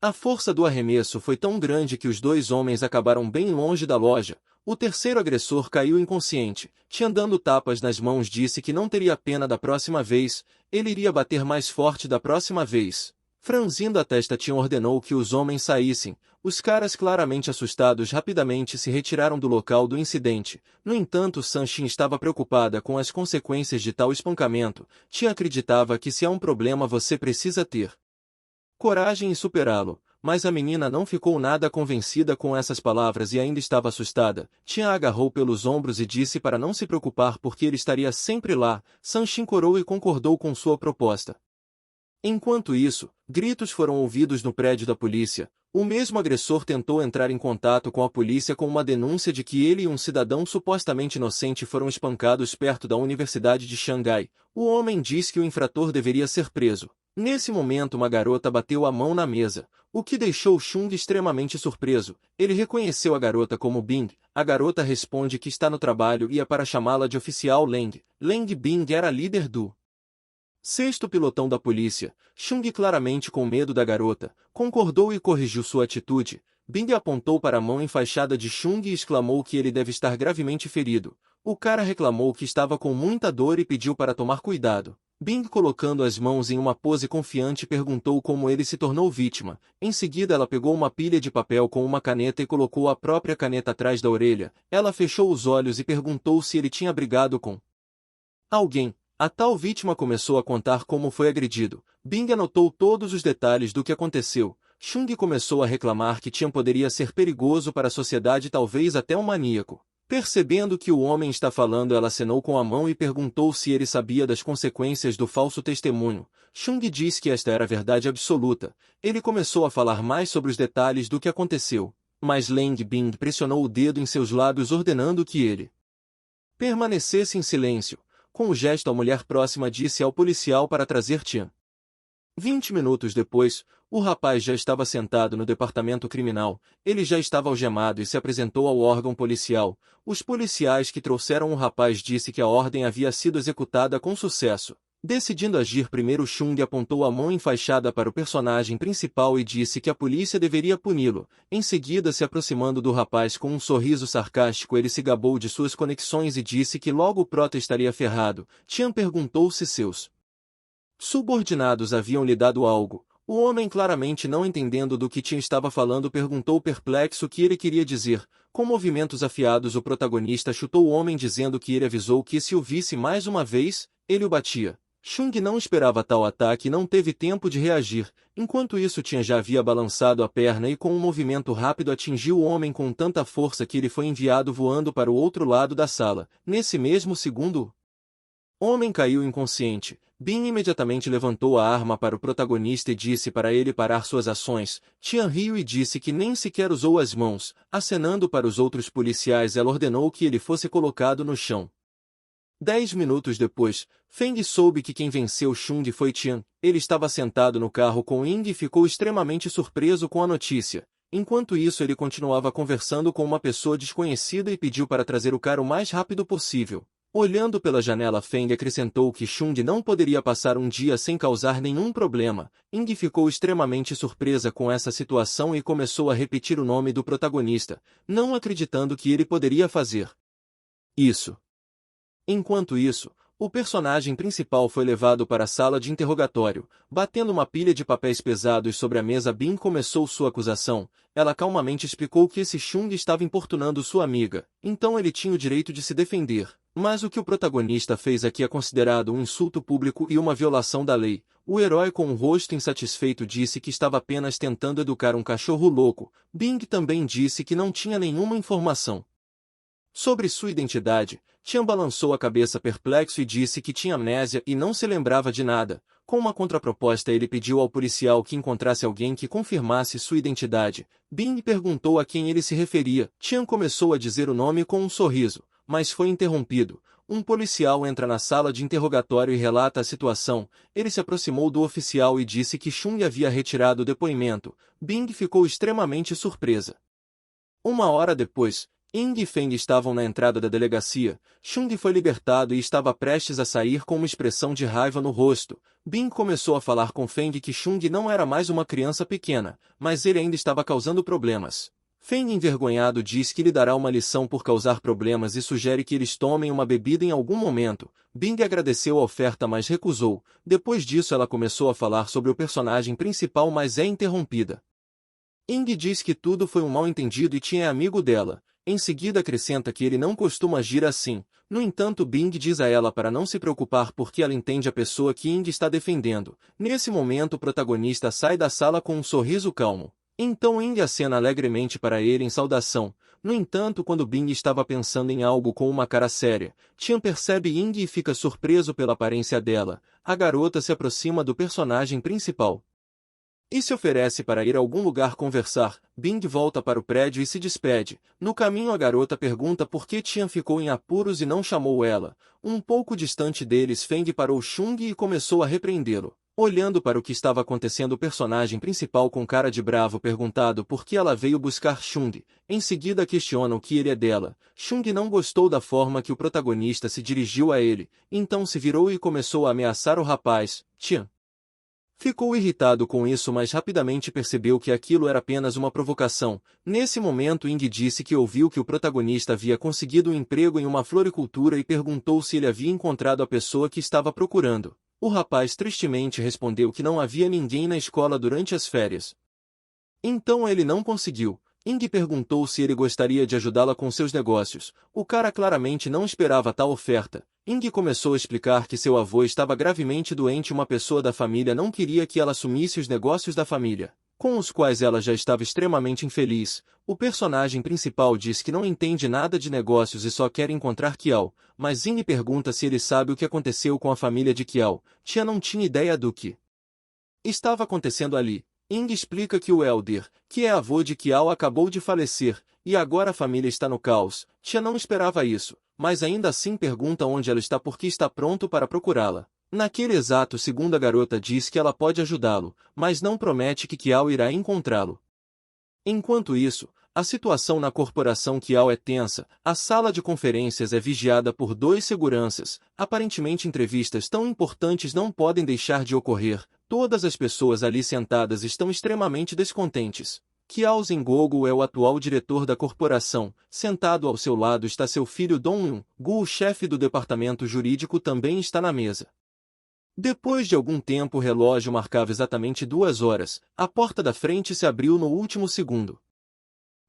A força do arremesso foi tão grande que os 2 homens acabaram bem longe da loja. O terceiro agressor caiu inconsciente. Tian, dando tapas nas mãos, disse que não teria pena da próxima vez, ele iria bater mais forte da próxima vez. Franzindo a testa, Tian ordenou que os homens saíssem. Os caras, claramente assustados, rapidamente se retiraram do local do incidente. No entanto, Sanshin estava preocupada com as consequências de tal espancamento. Tian acreditava que se há um problema você precisa ter coragem e superá-lo. Mas a menina não ficou nada convencida com essas palavras e ainda estava assustada. Tian a agarrou pelos ombros e disse para não se preocupar porque ele estaria sempre lá. Sanshin corou e concordou com sua proposta. Enquanto isso, gritos foram ouvidos no prédio da polícia. O mesmo agressor tentou entrar em contato com a polícia com uma denúncia de que ele e um cidadão supostamente inocente foram espancados perto da Universidade de Xangai. O homem diz que o infrator deveria ser preso. Nesse momento uma garota bateu a mão na mesa, o que deixou Chung extremamente surpreso. Ele reconheceu a garota como Bing. A garota responde que está no trabalho e é para chamá-la de oficial Leng. Leng Bing era líder do 6º pelotão da polícia. Chung, claramente com medo da garota, concordou e corrigiu sua atitude. Bing apontou para a mão enfaixada de Chung e exclamou que ele deve estar gravemente ferido. O cara reclamou que estava com muita dor e pediu para tomar cuidado. Bing, colocando as mãos em uma pose confiante, perguntou como ele se tornou vítima. Em seguida ela pegou uma pilha de papel com uma caneta e colocou a própria caneta atrás da orelha. Ela fechou os olhos e perguntou se ele tinha brigado com alguém. A tal vítima começou a contar como foi agredido. Bing anotou todos os detalhes do que aconteceu. Chung começou a reclamar que Tian poderia ser perigoso para a sociedade, talvez até um maníaco. Percebendo que o homem está falando, ela acenou com a mão e perguntou se ele sabia das consequências do falso testemunho. Chung disse que esta era a verdade absoluta. Ele começou a falar mais sobre os detalhes do que aconteceu. Mas Leng Bing pressionou o dedo em seus lábios ordenando que ele permanecesse em silêncio. Com o gesto, a mulher próxima disse ao policial para trazer Tian. 20 minutos depois, o rapaz já estava sentado no departamento criminal. Ele já estava algemado e se apresentou ao órgão policial. Os policiais que trouxeram o rapaz disse que a ordem havia sido executada com sucesso. Decidindo agir primeiro, Chung apontou a mão enfaixada para o personagem principal e disse que a polícia deveria puni-lo. Em seguida, se aproximando do rapaz com um sorriso sarcástico, ele se gabou de suas conexões e disse que logo o prota estaria ferrado. Tian perguntou se seus subordinados haviam lhe dado algo. O homem, claramente não entendendo do que Tian estava falando, perguntou perplexo o que ele queria dizer. Com movimentos afiados, o protagonista chutou o homem dizendo que ele avisou que se o visse mais uma vez, ele o batia. Chung não esperava tal ataque e não teve tempo de reagir. Enquanto isso, Tian já havia balançado a perna e com um movimento rápido atingiu o homem com tanta força que ele foi enviado voando para o outro lado da sala. Nesse mesmo segundo, o homem caiu inconsciente. Bin imediatamente levantou a arma para o protagonista e disse para ele parar suas ações. Tian riu e disse que nem sequer usou as mãos. Acenando para os outros policiais, ela ordenou que ele fosse colocado no chão. 10 minutos depois, Feng soube que quem venceu Xun foi Tian. Ele estava sentado no carro com Ying e ficou extremamente surpreso com a notícia. Enquanto isso, ele continuava conversando com uma pessoa desconhecida e pediu para trazer o cara o mais rápido possível. Olhando pela janela, Feng acrescentou que Xun não poderia passar um dia sem causar nenhum problema. Ying ficou extremamente surpresa com essa situação e começou a repetir o nome do protagonista, não acreditando que ele poderia fazer isso. Enquanto isso, o personagem principal foi levado para a sala de interrogatório. Batendo uma pilha de papéis pesados sobre a mesa, Bin começou sua acusação. Ela calmamente explicou que esse Xun estava importunando sua amiga, então ele tinha o direito de se defender. Mas o que o protagonista fez aqui é considerado um insulto público e uma violação da lei. O herói, com um rosto insatisfeito, disse que estava apenas tentando educar um cachorro louco. Bing também disse que não tinha nenhuma informação sobre sua identidade. Tian balançou a cabeça perplexo e disse que tinha amnésia e não se lembrava de nada. Com uma contraproposta, ele pediu ao policial que encontrasse alguém que confirmasse sua identidade. Bing perguntou a quem ele se referia. Tian começou a dizer o nome com um sorriso, mas foi interrompido. Um policial entra na sala de interrogatório e relata a situação. Ele se aproximou do oficial e disse que Xun havia retirado o depoimento. Bing ficou extremamente surpresa. Uma hora depois, Ying e Feng estavam na entrada da delegacia. Xun foi libertado e estava prestes a sair com uma expressão de raiva no rosto. Bin começou a falar com Feng que Xun não era mais uma criança pequena, mas ele ainda estava causando problemas. Feng, envergonhado, diz que lhe dará uma lição por causar problemas e sugere que eles tomem uma bebida em algum momento. Bing agradeceu a oferta, mas recusou. Depois disso, ela começou a falar sobre o personagem principal, mas é interrompida. Ying diz que tudo foi um mal-entendido e Tian é amigo dela. Em seguida acrescenta que ele não costuma agir assim. No entanto, Bing diz a ela para não se preocupar porque ela entende a pessoa que Ying está defendendo. Nesse momento, o protagonista sai da sala com um sorriso calmo. Então Ying acena alegremente para ele em saudação. No entanto, quando Bing estava pensando em algo com uma cara séria, Tian percebe Ying e fica surpreso pela aparência dela. A garota se aproxima do personagem principal e se oferece para ir a algum lugar conversar. Bing volta para o prédio e se despede. No caminho, a garota pergunta por que Tian ficou em apuros e não chamou ela. Um pouco distante deles, Feng parou Xun e começou a repreendê-lo. Olhando para o que estava acontecendo, o personagem principal, com cara de bravo, perguntado por que ela veio buscar Xun. Em seguida questiona o que ele é dela. Xun não gostou da forma que o protagonista se dirigiu a ele, então se virou e começou a ameaçar o rapaz. Tian ficou irritado com isso, mas rapidamente percebeu que aquilo era apenas uma provocação. Nesse momento, Ying disse que ouviu que o protagonista havia conseguido um emprego em uma floricultura e perguntou se ele havia encontrado a pessoa que estava procurando. O rapaz tristemente respondeu que não havia ninguém na escola durante as férias. Então ele não conseguiu. Ying perguntou se ele gostaria de ajudá-la com seus negócios. O cara claramente não esperava tal oferta. Ying começou a explicar que seu avô estava gravemente doente e uma pessoa da família não queria que ela assumisse os negócios da família, com os quais ela já estava extremamente infeliz. O personagem principal diz que não entende nada de negócios e só quer encontrar Kiao, mas Ying pergunta se ele sabe o que aconteceu com a família de Kiao. Tia não tinha ideia do que estava acontecendo ali. Ying explica que o Elder, que é avô de Kiao, acabou de falecer, e agora a família está no caos. Tia não esperava isso, mas ainda assim pergunta onde ela está porque está pronto para procurá-la. Naquele exato segundo, a garota diz que ela pode ajudá-lo, mas não promete que Kiao irá encontrá-lo. Enquanto isso, a situação na corporação Kiao é tensa. A sala de conferências é vigiada por 2 seguranças. Aparentemente, entrevistas tão importantes não podem deixar de ocorrer. Todas as pessoas ali sentadas estão extremamente descontentes. Kiao Zengogo é o atual diretor da corporação. Sentado ao seu lado está seu filho Dong-yun. Gu, o chefe do departamento jurídico, também está na mesa. Depois de algum tempo, o relógio marcava exatamente 2 horas. A porta da frente se abriu no último segundo.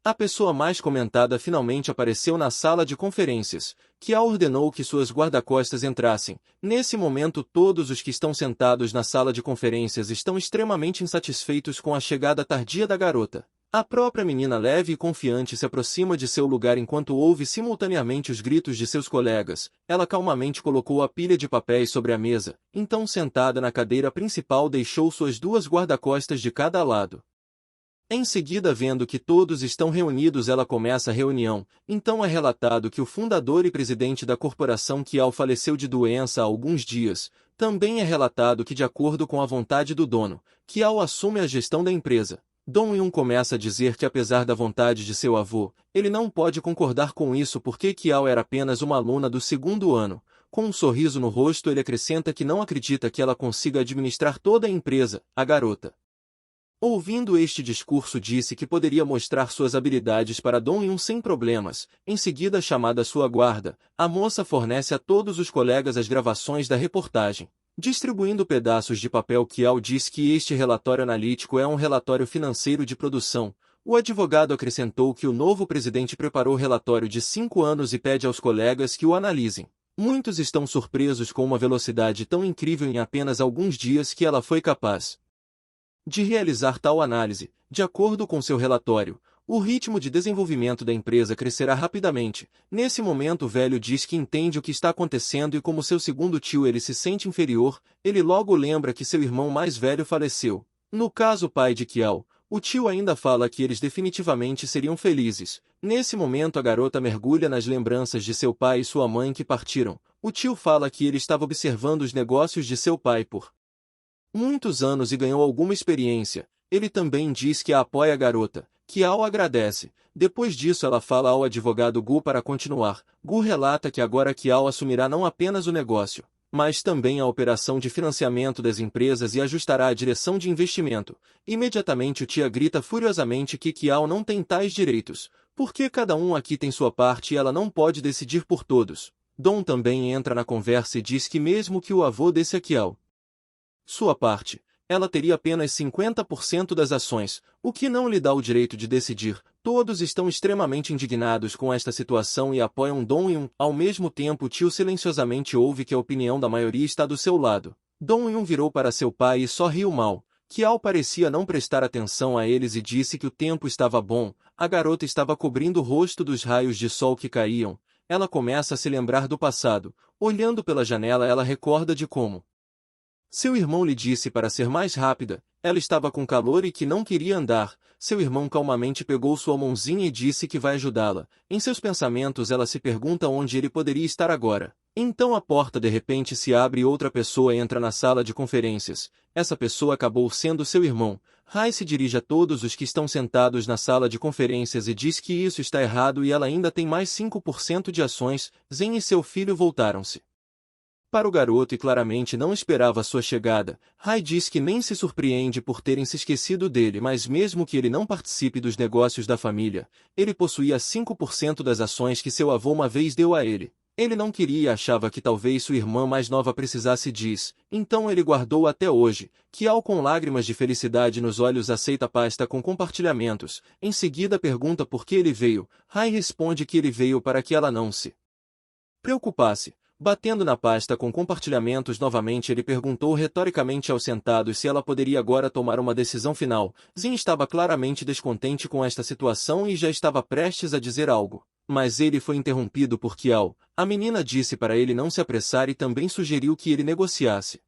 A pessoa mais comentada finalmente apareceu na sala de conferências. Kiao ordenou que suas guarda-costas entrassem. Nesse momento, todos os que estão sentados na sala de conferências estão extremamente insatisfeitos com a chegada tardia da garota. A própria menina leve e confiante se aproxima de seu lugar enquanto ouve simultaneamente os gritos de seus colegas. Ela calmamente colocou a pilha de papéis sobre a mesa, então sentada na cadeira principal deixou suas duas guarda-costas de cada lado. Em seguida, vendo que todos estão reunidos, ela começa a reunião. Então é relatado que o fundador e presidente da corporação Kiao faleceu de doença há alguns dias. Também é relatado que, de acordo com a vontade do dono, Kiao assume a gestão da empresa. Dong Yun começa a dizer que, apesar da vontade de seu avô, ele não pode concordar com isso porque Kiao era apenas uma aluna do segundo ano. Com um sorriso no rosto, ele acrescenta que não acredita que ela consiga administrar toda a empresa. A garota, ouvindo este discurso, disse que poderia mostrar suas habilidades para Dong Yun sem problemas. Em seguida, chamada sua guarda, a moça fornece a todos os colegas as gravações da reportagem. Distribuindo pedaços de papel, Kiao diz que este relatório analítico é um relatório financeiro de produção. O advogado acrescentou que o novo presidente preparou o relatório de 5 anos e pede aos colegas que o analisem. Muitos estão surpresos com uma velocidade tão incrível em apenas alguns dias que ela foi capaz de realizar tal análise. De acordo com seu relatório, o ritmo de desenvolvimento da empresa crescerá rapidamente. Nesse momento, o velho diz que entende o que está acontecendo e, como seu segundo tio, ele se sente inferior. Ele logo lembra que seu irmão mais velho faleceu. No caso, o pai de Kiao, o tio ainda fala que eles definitivamente seriam felizes. Nesse momento, a garota mergulha nas lembranças de seu pai e sua mãe que partiram. O tio fala que ele estava observando os negócios de seu pai por muitos anos e ganhou alguma experiência. Ele também diz que a apoia a garota. Kiao agradece. Depois disso, ela fala ao advogado Gu para continuar. Gu relata que agora Kiao assumirá não apenas o negócio, mas também a operação de financiamento das empresas e ajustará a direção de investimento. Imediatamente o tia grita furiosamente que Kiao não tem tais direitos, porque cada um aqui tem sua parte e ela não pode decidir por todos. Dong também entra na conversa e diz que mesmo que o avô desse a Kiao sua parte, ela teria apenas 50% das ações, o que não lhe dá o direito de decidir. Todos estão extremamente indignados com esta situação e apoiam Dong Yun. Ao mesmo tempo, o tio silenciosamente ouve que a opinião da maioria está do seu lado. Dong Yun virou para seu pai e só riu mal. Kiao parecia não prestar atenção a eles e disse que o tempo estava bom. A garota estava cobrindo o rosto dos raios de sol que caíam. Ela começa a se lembrar do passado. Olhando pela janela, ela recorda de como seu irmão lhe disse para ser mais rápida. Ela estava com calor e que não queria andar. Seu irmão calmamente pegou sua mãozinha e disse que vai ajudá-la. Em seus pensamentos, ela se pergunta onde ele poderia estar agora. Então a porta de repente se abre e outra pessoa entra na sala de conferências. Essa pessoa acabou sendo seu irmão. Hai se dirige a todos os que estão sentados na sala de conferências e diz que isso está errado e ela ainda tem mais 5% de ações. Zen e seu filho voltaram-se para o garoto e claramente não esperava sua chegada. Hai diz que nem se surpreende por terem se esquecido dele, mas mesmo que ele não participe dos negócios da família, ele possuía 5% das ações que seu avô uma vez deu a ele. Ele não queria e achava que talvez sua irmã mais nova precisasse disso, então ele guardou até hoje. Kiao, com lágrimas de felicidade nos olhos, aceita a pasta com compartilhamentos. Em seguida pergunta por que ele veio. Hai responde que ele veio para que ela não se preocupasse. Batendo na pasta com compartilhamentos novamente, ele perguntou retoricamente aos sentados se ela poderia agora tomar uma decisão final. Zin estava claramente descontente com esta situação e já estava prestes a dizer algo. Mas ele foi interrompido por Kiao. A menina disse para ele não se apressar e também sugeriu que ele negociasse.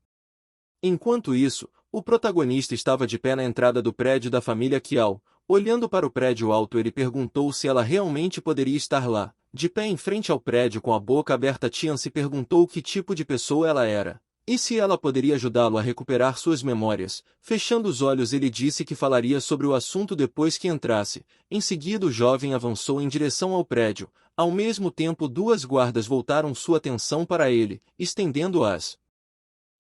Enquanto isso, o protagonista estava de pé na entrada do prédio da família Kiao. Olhando para o prédio alto, ele perguntou se ela realmente poderia estar lá. De pé em frente ao prédio com a boca aberta, Tian se perguntou que tipo de pessoa ela era. E se ela poderia ajudá-lo a recuperar suas memórias. Fechando os olhos, ele disse que falaria sobre o assunto depois que entrasse. Em seguida, o jovem avançou em direção ao prédio. Ao mesmo tempo, duas guardas voltaram sua atenção para ele, estendendo as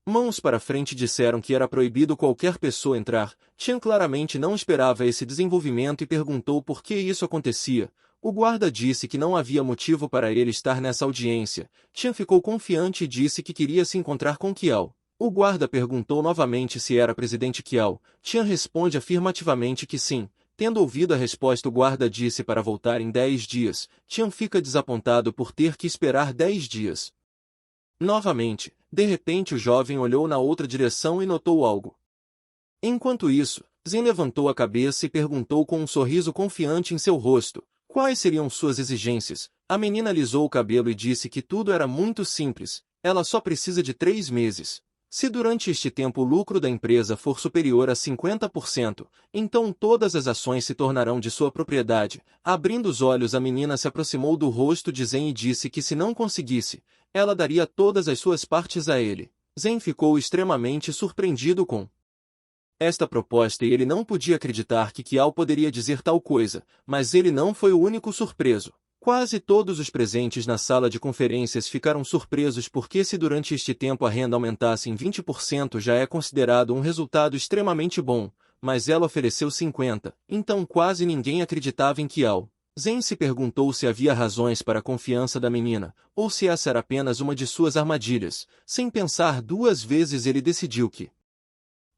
mãos para frente e disseram que era proibido qualquer pessoa entrar. Tian claramente não esperava esse desenvolvimento e perguntou por que isso acontecia. O guarda disse que não havia motivo para ele estar nessa audiência. Tian ficou confiante e disse que queria se encontrar com Kiao. O guarda perguntou novamente se era presidente Kiao. Tian responde afirmativamente que sim. Tendo ouvido a resposta, o guarda disse para voltar em 10 dias. Tian fica desapontado por ter que esperar 10 dias. Novamente, de repente o jovem olhou na outra direção e notou algo. Enquanto isso, Zen levantou a cabeça e perguntou com um sorriso confiante em seu rosto: quais seriam suas exigências? A menina alisou o cabelo e disse que tudo era muito simples, ela só precisa de 3 meses. Se durante este tempo o lucro da empresa for superior a 50%, então todas as ações se tornarão de sua propriedade. Abrindo os olhos, a menina se aproximou do rosto de Zen e disse que se não conseguisse, ela daria todas as suas partes a ele. Zen ficou extremamente surpreendido com esta proposta e ele não podia acreditar que Kiao poderia dizer tal coisa, mas ele não foi o único surpreso. Quase todos os presentes na sala de conferências ficaram surpresos porque se durante este tempo a renda aumentasse em 20% já é considerado um resultado extremamente bom, mas ela ofereceu 50%, então quase ninguém acreditava em Kiao. Zen se perguntou se havia razões para a confiança da menina, ou se essa era apenas uma de suas armadilhas. Sem pensar 2 vezes ele decidiu que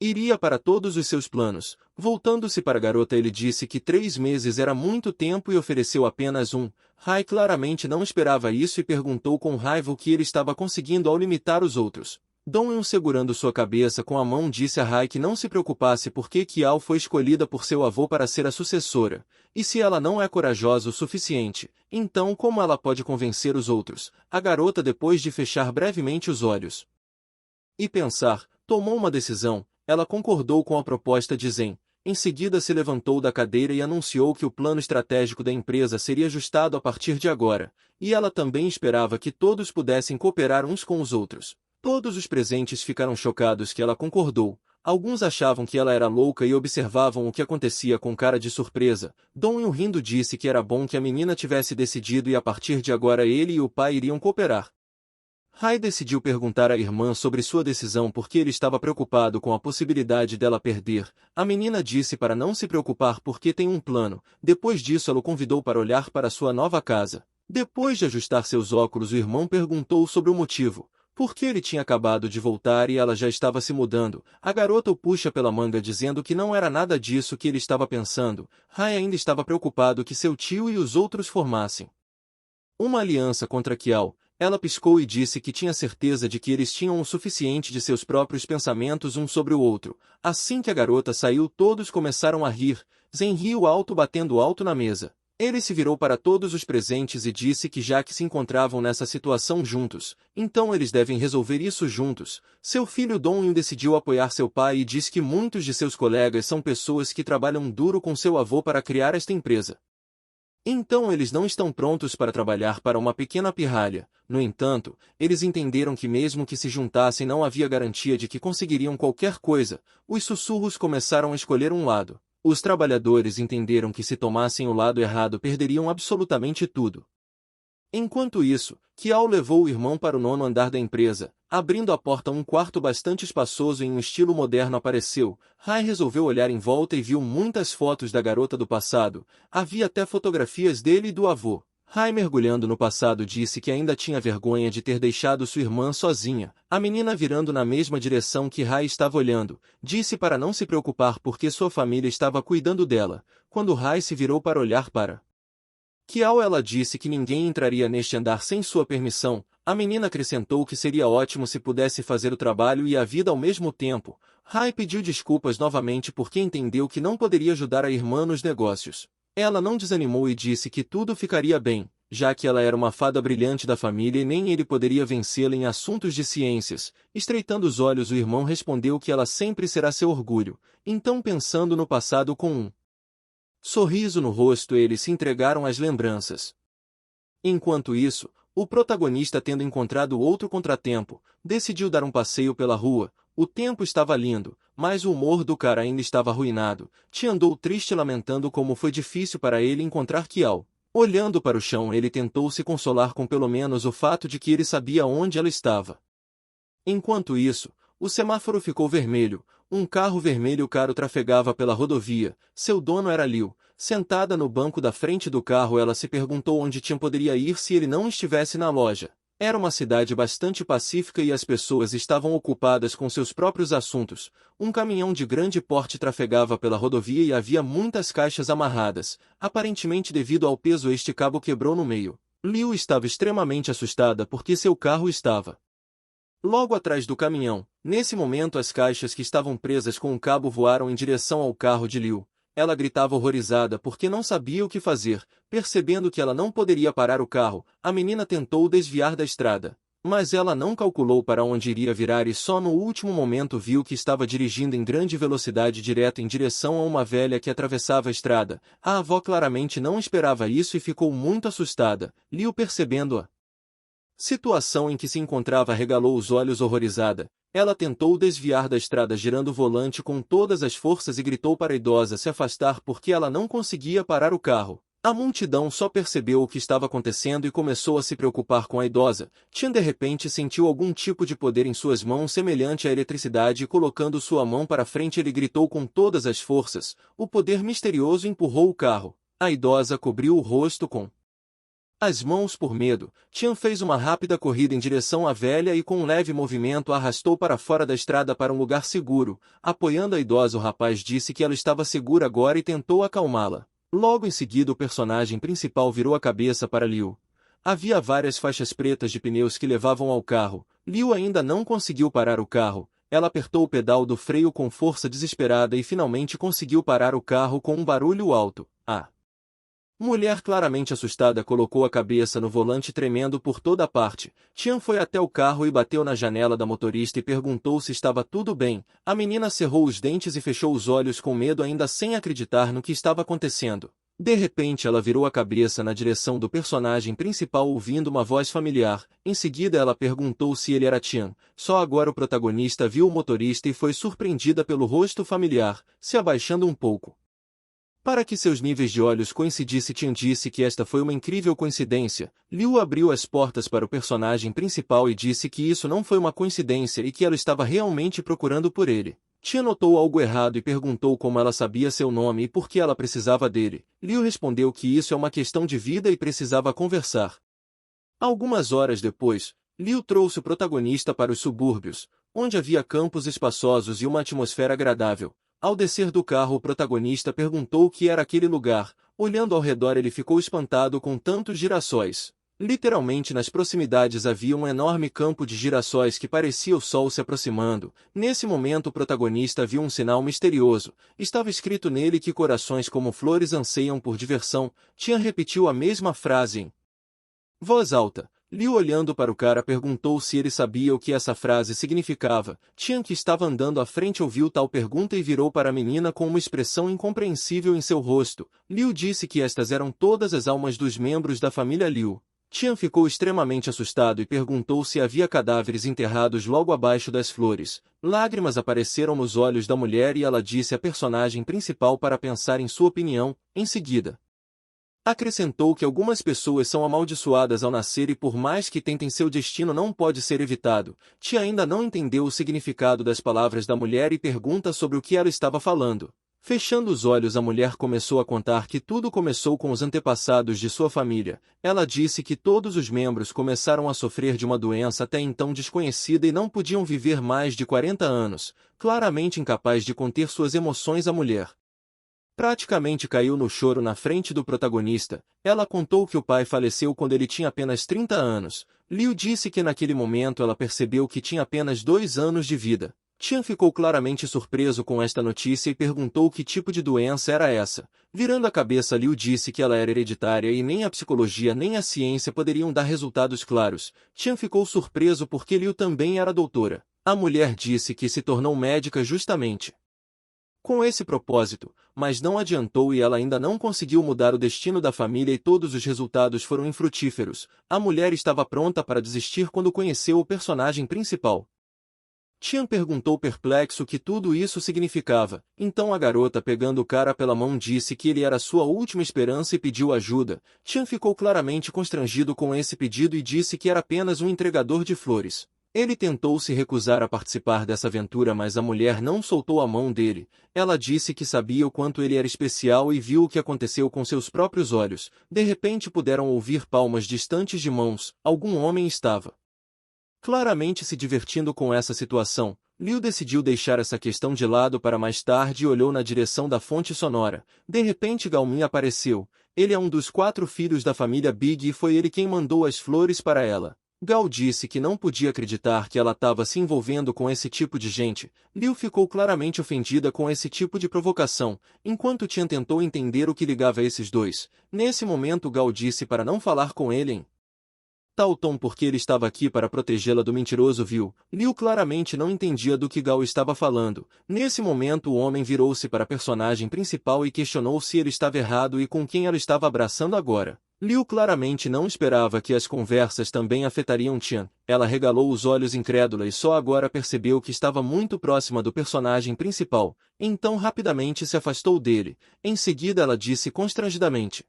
iria para todos os seus planos. Voltando-se para a garota, ele disse que 3 meses era muito tempo e ofereceu apenas um. Hai claramente não esperava isso e perguntou com raiva o que ele estava conseguindo ao limitar os outros. Dong-eun, segurando sua cabeça com a mão, disse a Hai que não se preocupasse porque Kiao foi escolhida por seu avô para ser a sucessora, e se ela não é corajosa o suficiente, então como ela pode convencer os outros? A garota, depois de fechar brevemente os olhos e pensar, tomou uma decisão. Ela concordou com a proposta de Zen. Em seguida se levantou da cadeira e anunciou que o plano estratégico da empresa seria ajustado a partir de agora, e ela também esperava que todos pudessem cooperar uns com os outros. Todos os presentes ficaram chocados que ela concordou. Alguns achavam que ela era louca e observavam o que acontecia com cara de surpresa. Dong-eun, rindo, disse que era bom que a menina tivesse decidido e a partir de agora ele e o pai iriam cooperar. Hai decidiu perguntar à irmã sobre sua decisão porque ele estava preocupado com a possibilidade dela perder. A menina disse para não se preocupar porque tem um plano. Depois disso ela o convidou para olhar para sua nova casa. Depois de ajustar seus óculos, o irmão perguntou sobre o motivo. Porque ele tinha acabado de voltar e ela já estava se mudando. A garota o puxa pela manga dizendo que não era nada disso que ele estava pensando. Hai ainda estava preocupado que seu tio e os outros formassem uma aliança contra Kiao. Ela piscou e disse que tinha certeza de que eles tinham o suficiente de seus próprios pensamentos um sobre o outro. Assim que a garota saiu, todos começaram a rir. Zen riu alto, batendo alto na mesa. Ele se virou para todos os presentes e disse que já que se encontravam nessa situação juntos, então eles devem resolver isso juntos. Seu filho Dong-eun decidiu apoiar seu pai e diz que muitos de seus colegas são pessoas que trabalham duro com seu avô para criar esta empresa. Então eles não estão prontos para trabalhar para uma pequena pirralha. No entanto, eles entenderam que mesmo que se juntassem não havia garantia de que conseguiriam qualquer coisa. Os sussurros começaram a escolher um lado. Os trabalhadores entenderam que se tomassem o lado errado perderiam absolutamente tudo. Enquanto isso, Kiao levou o irmão para o 9º andar da empresa. Abrindo a porta, um quarto bastante espaçoso em um estilo moderno apareceu. Hai resolveu olhar em volta e viu muitas fotos da garota do passado. Havia até fotografias dele e do avô. Hai, mergulhando no passado, disse que ainda tinha vergonha de ter deixado sua irmã sozinha. A menina, virando na mesma direção que Hai estava olhando, disse para não se preocupar porque sua família estava cuidando dela. Quando Hai se virou para olhar para Kiao, ela disse que ninguém entraria neste andar sem sua permissão. A menina acrescentou que seria ótimo se pudesse fazer o trabalho e a vida ao mesmo tempo. Hai pediu desculpas novamente porque entendeu que não poderia ajudar a irmã nos negócios. Ela não desanimou e disse que tudo ficaria bem, já que ela era uma fada brilhante da família e nem ele poderia vencê-la em assuntos de ciências. Estreitando os olhos, o irmão respondeu que ela sempre será seu orgulho. Então, pensando no passado com um sorriso no rosto, eles se entregaram às lembranças. Enquanto isso, o protagonista, tendo encontrado outro contratempo, decidiu dar um passeio pela rua. O tempo estava lindo, mas o humor do cara ainda estava arruinado. Ti andou triste, lamentando como foi difícil para ele encontrar Kiao. Olhando para o chão, ele tentou se consolar com pelo menos o fato de que ele sabia onde ela estava. Enquanto isso, o semáforo ficou vermelho. Um carro vermelho caro trafegava pela rodovia. Seu dono era Liu. Sentada no banco da frente do carro, ela se perguntou onde Tian poderia ir se ele não estivesse na loja. Era uma cidade bastante pacífica e as pessoas estavam ocupadas com seus próprios assuntos. Um caminhão de grande porte trafegava pela rodovia e havia muitas caixas amarradas. Aparentemente, devido ao peso, este cabo quebrou no meio. Liu estava extremamente assustada porque seu carro estava logo atrás do caminhão. Nesse momento as caixas que estavam presas com um cabo voaram em direção ao carro de Liu. Ela gritava horrorizada porque não sabia o que fazer. Percebendo que ela não poderia parar o carro, a menina tentou desviar da estrada. Mas ela não calculou para onde iria virar e só no último momento viu que estava dirigindo em grande velocidade direto em direção a uma velha que atravessava a estrada. A avó claramente não esperava isso e ficou muito assustada. Liu, percebendo-a situação em que se encontrava, arregalou os olhos horrorizada. Ela tentou desviar da estrada girando o volante com todas as forças e gritou para a idosa se afastar porque ela não conseguia parar o carro. A multidão só percebeu o que estava acontecendo e começou a se preocupar com a idosa. Tian de repente sentiu algum tipo de poder em suas mãos semelhante à eletricidade e colocando sua mão para frente ele gritou com todas as forças. O poder misterioso empurrou o carro. A idosa cobriu o rosto com as mãos por medo. Tian fez uma rápida corrida em direção à velha e com um leve movimento a arrastou para fora da estrada para um lugar seguro. Apoiando a idosa, o rapaz disse que ela estava segura agora e tentou acalmá-la. Logo em seguida o personagem principal virou a cabeça para Liu. Havia várias faixas pretas de pneus que levavam ao carro. Liu ainda não conseguiu parar o carro. Ela apertou o pedal do freio com força desesperada e finalmente conseguiu parar o carro com um barulho alto. A mulher claramente assustada colocou a cabeça no volante tremendo por toda parte. Tian foi até o carro e bateu na janela da motorista e perguntou se estava tudo bem. A menina cerrou os dentes e fechou os olhos com medo ainda sem acreditar no que estava acontecendo. De repente ela virou a cabeça na direção do personagem principal ouvindo uma voz familiar. Em seguida ela perguntou se ele era Tian. Só agora o protagonista viu o motorista e foi surpreendida pelo rosto familiar, se abaixando um pouco. Para que seus níveis de olhos coincidissem, Tian disse que esta foi uma incrível coincidência. Liu abriu as portas para o personagem principal e disse que isso não foi uma coincidência e que ela estava realmente procurando por ele. Tian notou algo errado e perguntou como ela sabia seu nome e por que ela precisava dele. Liu respondeu que isso é uma questão de vida e precisava conversar. Algumas horas depois, Liu trouxe o protagonista para os subúrbios, onde havia campos espaçosos e uma atmosfera agradável. Ao descer do carro, o protagonista perguntou o que era aquele lugar. Olhando ao redor, ele ficou espantado com tantos girassóis. Literalmente nas proximidades havia um enorme campo de girassóis que parecia o sol se aproximando. Nesse momento o protagonista viu um sinal misterioso. Estava escrito nele que corações como flores anseiam por diversão. Tian repetiu a mesma frase em voz alta. Liu, olhando para o cara, perguntou se ele sabia o que essa frase significava. Tian, que estava andando à frente, ouviu tal pergunta e virou para a menina com uma expressão incompreensível em seu rosto. Liu disse que estas eram todas as almas dos membros da família Liu. Tian ficou extremamente assustado e perguntou se havia cadáveres enterrados logo abaixo das flores. Lágrimas apareceram nos olhos da mulher e ela disse à personagem principal para pensar em sua opinião. Em seguida, acrescentou que algumas pessoas são amaldiçoadas ao nascer e por mais que tentem, seu destino não pode ser evitado. Tia ainda não entendeu o significado das palavras da mulher e pergunta sobre o que ela estava falando. Fechando os olhos, a mulher começou a contar que tudo começou com os antepassados de sua família. Ela disse que todos os membros começaram a sofrer de uma doença até então desconhecida e não podiam viver mais de 40 anos. Claramente incapaz de conter suas emoções, a mulher praticamente caiu no choro na frente do protagonista. Ela contou que o pai faleceu quando ele tinha apenas 30 anos. Liu disse que naquele momento ela percebeu que tinha apenas 2 anos de vida. Tian ficou claramente surpreso com esta notícia e perguntou que tipo de doença era essa. Virando a cabeça, Liu disse que ela era hereditária e nem a psicologia nem a ciência poderiam dar resultados claros. Tian ficou surpreso porque Liu também era doutora. A mulher disse que se tornou médica justamente com esse propósito, mas não adiantou e ela ainda não conseguiu mudar o destino da família e todos os resultados foram infrutíferos. A mulher estava pronta para desistir quando conheceu o personagem principal. Tian perguntou perplexo o que tudo isso significava. Então a garota, pegando o cara pela mão, disse que ele era sua última esperança e pediu ajuda. Tian ficou claramente constrangido com esse pedido e disse que era apenas um entregador de flores. Ele tentou se recusar a participar dessa aventura, mas a mulher não soltou a mão dele. Ela disse que sabia o quanto ele era especial e viu o que aconteceu com seus próprios olhos. De repente puderam ouvir palmas distantes de mãos. Algum homem estava claramente se divertindo com essa situação. Liu decidiu deixar essa questão de lado para mais tarde e olhou na direção da fonte sonora. De repente Gaomin apareceu. Ele é um dos 4 filhos da família Big e foi ele quem mandou as flores para ela. Gal disse que não podia acreditar que ela estava se envolvendo com esse tipo de gente. Liu ficou claramente ofendida com esse tipo de provocação, enquanto Tian tentou entender o que ligava esses dois. Nesse momento Gal disse para não falar com ele em tal tom porque ele estava aqui para protegê-la do mentiroso Viu. Liu claramente não entendia do que Gal estava falando. Nesse momento o homem virou-se para a personagem principal e questionou se ele estava errado e com quem ela estava abraçando agora. Liu claramente não esperava que as conversas também afetariam Tian. Ela regalou os olhos incrédula e só agora percebeu que estava muito próxima do personagem principal, então rapidamente se afastou dele. Em seguida ela disse constrangidamente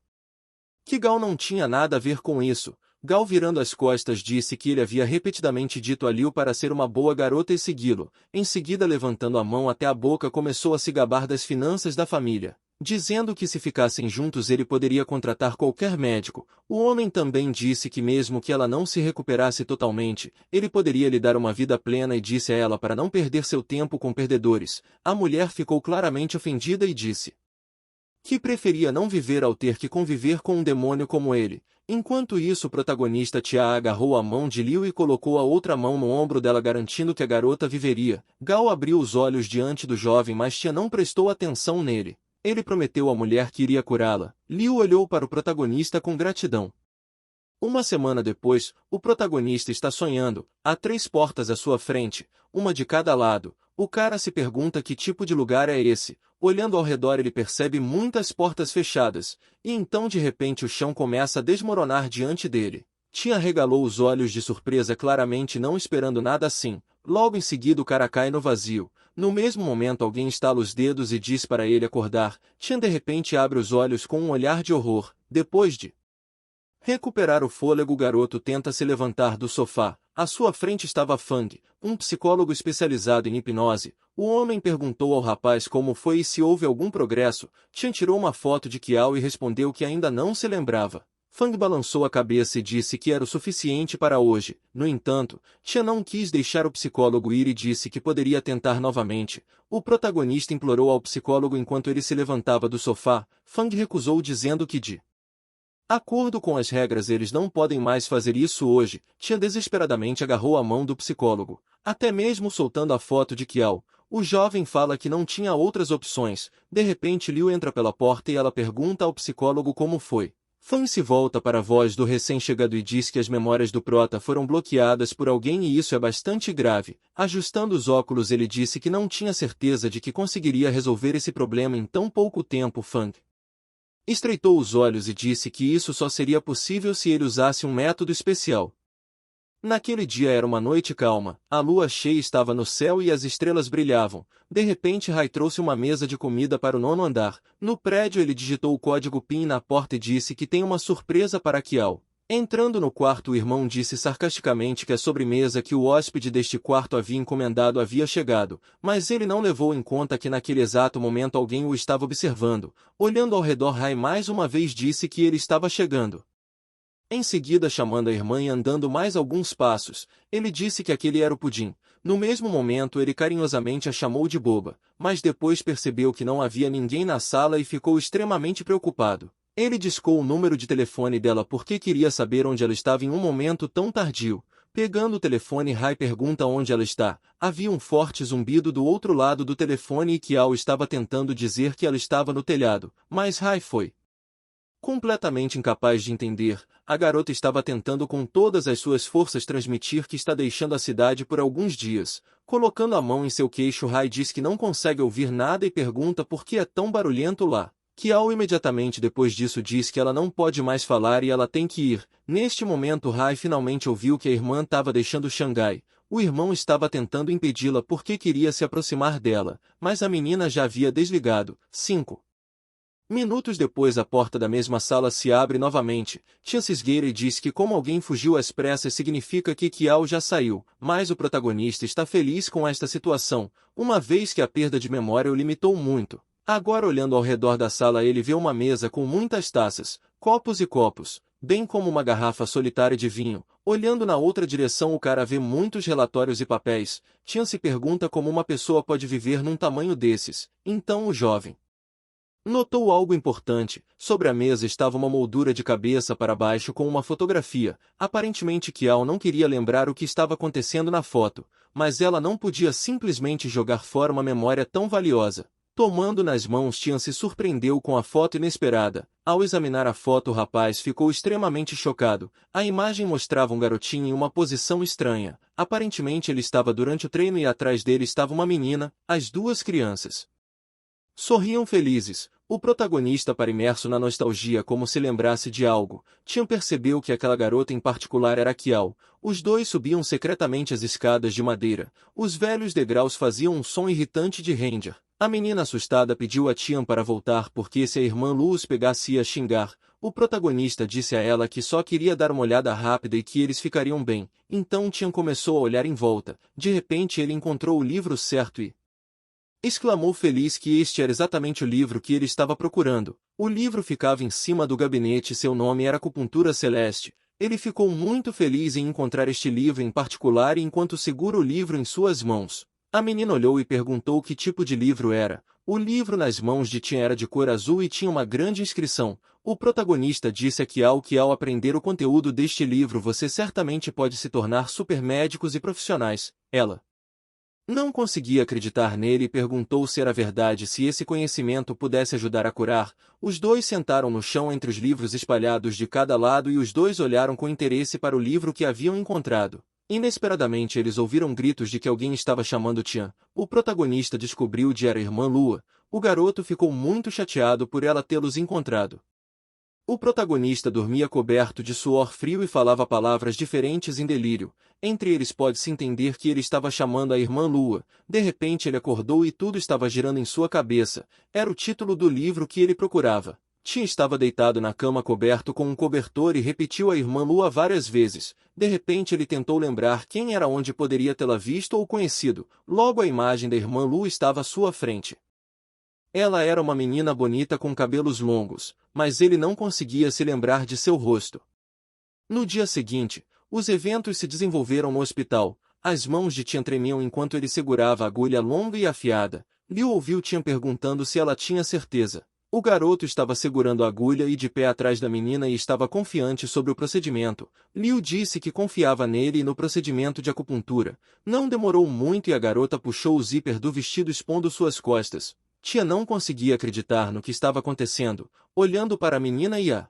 que Gal não tinha nada a ver com isso. Gal virando as costas disse que ele havia repetidamente dito a Liu para ser uma boa garota e segui-lo. Em seguida levantando a mão até a boca começou a se gabar das finanças da família, dizendo que se ficassem juntos ele poderia contratar qualquer médico. O homem também disse que mesmo que ela não se recuperasse totalmente, ele poderia lhe dar uma vida plena e disse a ela para não perder seu tempo com perdedores. A mulher ficou claramente ofendida e disse que preferia não viver ao ter que conviver com um demônio como ele. Enquanto isso o protagonista Tia agarrou a mão de Liu e colocou a outra mão no ombro dela garantindo que a garota viveria. Gal abriu os olhos diante do jovem mas Tia não prestou atenção nele. Ele prometeu à mulher que iria curá-la. Liu olhou para o protagonista com gratidão. Uma semana depois, o protagonista está sonhando. Há 3 portas à sua frente, uma de cada lado. O cara se pergunta que tipo de lugar é esse. Olhando ao redor ele percebe muitas portas fechadas, e então de repente o chão começa a desmoronar diante dele. Tia regalou os olhos de surpresa claramente não esperando nada assim. Logo em seguida o cara cai no vazio. No mesmo momento alguém estala os dedos e diz para ele acordar. Tia de repente abre os olhos com um olhar de horror. Depois de recuperar o fôlego o garoto tenta se levantar do sofá. À sua frente estava Fang, um psicólogo especializado em hipnose. O homem perguntou ao rapaz como foi e se houve algum progresso. Tian tirou uma foto de Kiao e respondeu que ainda não se lembrava. Fang balançou a cabeça e disse que era o suficiente para hoje. No entanto, Tian não quis deixar o psicólogo ir e disse que poderia tentar novamente. O protagonista implorou ao psicólogo enquanto ele se levantava do sofá. Fang recusou dizendo que de acordo com as regras eles não podem mais fazer isso hoje. Tia desesperadamente agarrou a mão do psicólogo, até mesmo soltando a foto de Kiao. O jovem fala que não tinha outras opções. De repente Liu entra pela porta e ela pergunta ao psicólogo como foi. Fan se volta para a voz do recém-chegado e diz que as memórias do prota foram bloqueadas por alguém e isso é bastante grave. Ajustando os óculos ele disse que não tinha certeza de que conseguiria resolver esse problema em tão pouco tempo. Fan estreitou os olhos e disse que isso só seria possível se ele usasse um método especial. Naquele dia era uma noite calma, a lua cheia estava no céu e as estrelas brilhavam. De repente Rai trouxe uma mesa de comida para o 9º andar. No prédio ele digitou o código PIN na porta e disse que tem uma surpresa para Kiao. Entrando no quarto o irmão disse sarcasticamente que a sobremesa que o hóspede deste quarto havia encomendado havia chegado, mas ele não levou em conta que naquele exato momento alguém o estava observando. Olhando ao redor Rai mais uma vez disse que ele estava chegando. Em seguida chamando a irmã e andando mais alguns passos, ele disse que aquele era o Pudim. No mesmo momento ele carinhosamente a chamou de boba, mas depois percebeu que não havia ninguém na sala e ficou extremamente preocupado. Ele discou o número de telefone dela porque queria saber onde ela estava em um momento tão tardio. Pegando o telefone Rai pergunta onde ela está. Havia um forte zumbido do outro lado do telefone e Kiao estava tentando dizer que ela estava no telhado, mas Rai foi completamente incapaz de entender. A garota estava tentando com todas as suas forças transmitir que está deixando a cidade por alguns dias. Colocando a mão em seu queixo Rai diz que não consegue ouvir nada e pergunta por que é tão barulhento lá. Kiao imediatamente depois disso diz que ela não pode mais falar e ela tem que ir. Neste momento Rai finalmente ouviu que a irmã estava deixando Xangai. O irmão estava tentando impedi-la porque queria se aproximar dela, mas a menina já havia desligado. 5 minutos depois a porta da mesma sala se abre novamente. Tia cisgueira e diz que como alguém fugiu às pressas significa que Kiao já saiu, mas o protagonista está feliz com esta situação, uma vez que a perda de memória o limitou muito. Agora olhando ao redor da sala ele vê uma mesa com muitas taças, copos e copos, bem como uma garrafa solitária de vinho. Olhando na outra direção o cara vê muitos relatórios e papéis. Tian se pergunta como uma pessoa pode viver num tamanho desses. Então o jovem Notou algo importante. Sobre a mesa estava uma moldura de cabeça para baixo com uma fotografia. Aparentemente Kiao não queria lembrar o que estava acontecendo na foto, mas ela não podia simplesmente jogar fora uma memória tão valiosa. Tomando nas mãos, Tian se surpreendeu com a foto inesperada. Ao examinar a foto, o rapaz ficou extremamente chocado. A imagem mostrava um garotinho em uma posição estranha. Aparentemente ele estava durante o treino e atrás dele estava uma menina, as duas crianças. Sorriam felizes. O protagonista para imerso na nostalgia como se lembrasse de algo. Tian percebeu que aquela garota em particular era Kiao. Os dois subiam secretamente as escadas de madeira. Os velhos degraus faziam um som irritante de Ranger. A menina assustada pediu a Tian para voltar porque se a irmã Lu os pegasse ia xingar. O protagonista disse a ela que só queria dar uma olhada rápida e que eles ficariam bem. Então Tian começou a olhar em volta. De repente ele encontrou o livro certo e exclamou feliz que este era exatamente o livro que ele estava procurando. O livro ficava em cima do gabinete e seu nome era Acupuntura Celeste. Ele ficou muito feliz em encontrar este livro em particular e enquanto segura o livro em suas mãos. A menina olhou e perguntou que tipo de livro era. O livro nas mãos de Tian era de cor azul e tinha uma grande inscrição. O protagonista disse a Kiao que ao aprender o conteúdo deste livro você certamente pode se tornar supermédicos e profissionais. Ela não conseguia acreditar nele e perguntou se era verdade se esse conhecimento pudesse ajudar a curar. Os dois sentaram no chão entre os livros espalhados de cada lado e os dois olharam com interesse para o livro que haviam encontrado. Inesperadamente eles ouviram gritos de que alguém estava chamando Tian. O protagonista descobriu que era a irmã Lua. O garoto ficou muito chateado por ela tê-los encontrado. O protagonista dormia coberto de suor frio e falava palavras diferentes em delírio. Entre eles pode-se entender que ele estava chamando a irmã Lua. De repente ele acordou e tudo estava girando em sua cabeça. Era o título do livro que ele procurava. Tian estava deitado na cama coberto com um cobertor e repetiu a irmã Lua várias vezes. De repente ele tentou lembrar quem era onde poderia tê-la visto ou conhecido. Logo a imagem da irmã Lua estava à sua frente. Ela era uma menina bonita com cabelos longos, mas ele não conseguia se lembrar de seu rosto. No dia seguinte, os eventos se desenvolveram no hospital. As mãos de Tian tremiam enquanto ele segurava a agulha longa e afiada. Liu ouviu Tian perguntando se ela tinha certeza. O garoto estava segurando a agulha e de pé atrás da menina e estava confiante sobre o procedimento. Liu disse que confiava nele e no procedimento de acupuntura. Não demorou muito e a garota puxou o zíper do vestido expondo suas costas. Tian não conseguia acreditar no que estava acontecendo. Olhando para a menina e a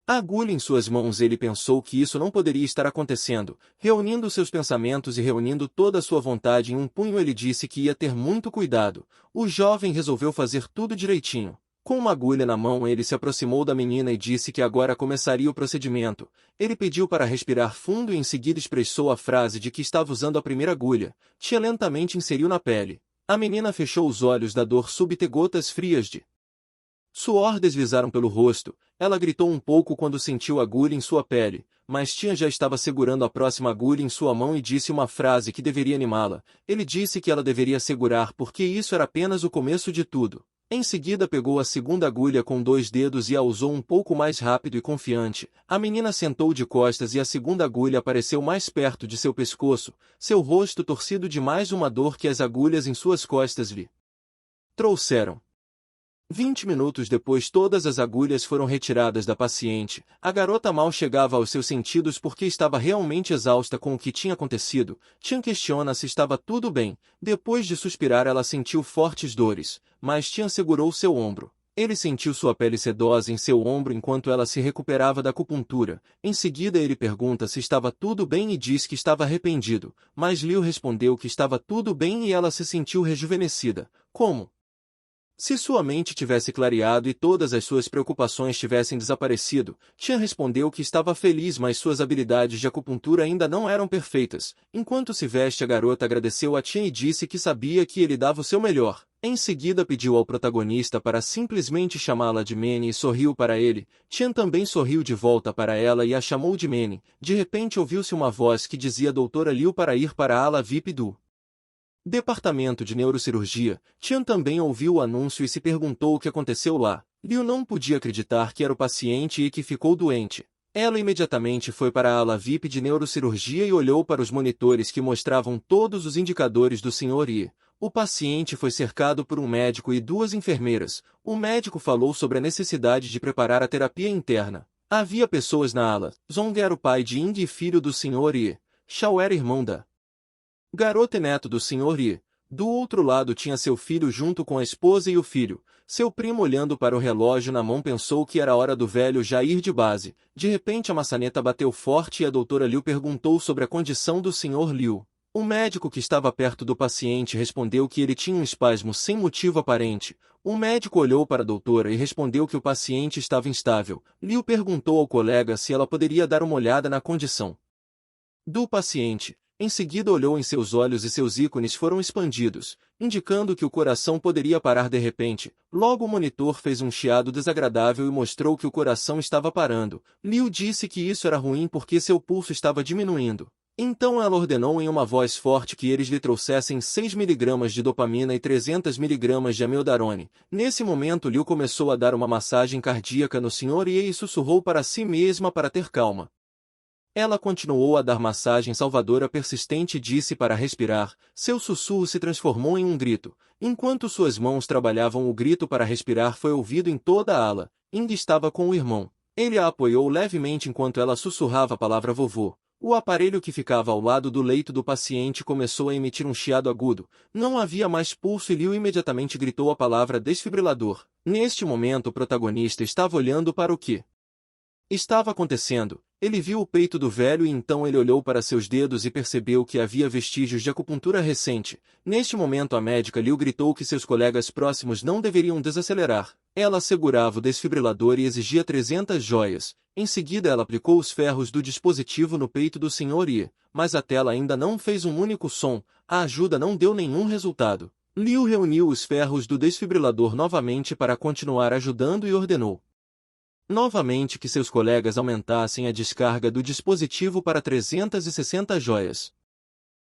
agulha em suas mãos, ele pensou que isso não poderia estar acontecendo. Reunindo seus pensamentos e reunindo toda a sua vontade em um punho, ele disse que ia ter muito cuidado. O jovem resolveu fazer tudo direitinho. Com uma agulha na mão, ele se aproximou da menina e disse que agora começaria o procedimento. Ele pediu para respirar fundo e em seguida expressou a frase de que estava usando a primeira agulha. Tian lentamente inseriu na pele. A menina fechou os olhos da dor súbita e gotas frias de suor deslizaram pelo rosto. Ela gritou um pouco quando sentiu a agulha em sua pele, mas Tian já estava segurando a próxima agulha em sua mão e disse uma frase que deveria animá-la. Ele disse que ela deveria segurar porque isso era apenas o começo de tudo. Em seguida pegou a segunda agulha com 2 dedos e a usou um pouco mais rápido e confiante. A menina sentou de costas e a segunda agulha apareceu mais perto de seu pescoço, seu rosto torcido de mais uma dor que as agulhas em suas costas lhe trouxeram. 20 minutos depois todas as agulhas foram retiradas da paciente. A garota mal chegava aos seus sentidos porque estava realmente exausta com o que tinha acontecido. Tian questiona se estava tudo bem. Depois de suspirar ela sentiu fortes dores, mas Tian segurou seu ombro. Ele sentiu sua pele sedosa em seu ombro enquanto ela se recuperava da acupuntura. Em seguida ele pergunta se estava tudo bem e diz que estava arrependido, mas Liu respondeu que estava tudo bem e ela se sentiu rejuvenescida. Como se sua mente tivesse clareado e todas as suas preocupações tivessem desaparecido. Tian respondeu que estava feliz, mas suas habilidades de acupuntura ainda não eram perfeitas. Enquanto se veste, a garota agradeceu a Tian e disse que sabia que ele dava o seu melhor. Em seguida pediu ao protagonista para simplesmente chamá-la de Manny e sorriu para ele. Tian também sorriu de volta para ela e a chamou de Manny. De repente ouviu-se uma voz que dizia Doutora Liu para ir para a ala VIP do Departamento de Neurocirurgia. Tian também ouviu o anúncio e se perguntou o que aconteceu lá. Liu não podia acreditar que era o paciente e que ficou doente. Ela imediatamente foi para a ala VIP de neurocirurgia e olhou para os monitores que mostravam todos os indicadores do Sr. Yi. O paciente foi cercado por um médico e duas enfermeiras. O médico falou sobre a necessidade de preparar a terapia interna. Havia pessoas na ala. Zong era o pai de Indy e filho do Sr. Yi. Shao era irmão da garota e neto do Sr. Yi. Do outro lado tinha seu filho junto com a esposa e o filho. Seu primo, olhando para o relógio na mão, pensou que era hora do velho já ir de base. De repente a maçaneta bateu forte e a doutora Liu perguntou sobre a condição do Sr. Liu. O médico que estava perto do paciente respondeu que ele tinha um espasmo sem motivo aparente. O médico olhou para a doutora e respondeu que o paciente estava instável. Liu perguntou ao colega se ela poderia dar uma olhada na condição do paciente. Em seguida olhou em seus olhos e seus ícones foram expandidos, indicando que o coração poderia parar de repente. Logo o monitor fez um chiado desagradável e mostrou que o coração estava parando. Liu disse que isso era ruim porque seu pulso estava diminuindo. Então ela ordenou em uma voz forte que eles lhe trouxessem 6 miligramas de dopamina e 300 miligramas de amiodarone. Nesse momento Liu começou a dar uma massagem cardíaca no Sr. Yi e sussurrou para si mesma para ter calma. Ela continuou a dar massagem salvadora persistente e disse para respirar. Seu sussurro se transformou em um grito. Enquanto suas mãos trabalhavam, o grito para respirar foi ouvido em toda a ala. Indy estava com o irmão. Ele a apoiou levemente enquanto ela sussurrava a palavra vovô. O aparelho que ficava ao lado do leito do paciente começou a emitir um chiado agudo. Não havia mais pulso e Liu imediatamente gritou a palavra desfibrilador. Neste momento o protagonista estava olhando para o que estava acontecendo. Ele viu o peito do velho e então ele olhou para seus dedos e percebeu que havia vestígios de acupuntura recente. Neste momento a médica Liu gritou que seus colegas próximos não deveriam desacelerar. Ela segurava o desfibrilador e exigia 300 joias. Em seguida ela aplicou os ferros do dispositivo no peito do Sr. Yi, mas a tela ainda não fez um único som. A ajuda não deu nenhum resultado. Liu reuniu os ferros do desfibrilador novamente para continuar ajudando e ordenou novamente que seus colegas aumentassem a descarga do dispositivo para 360 joias.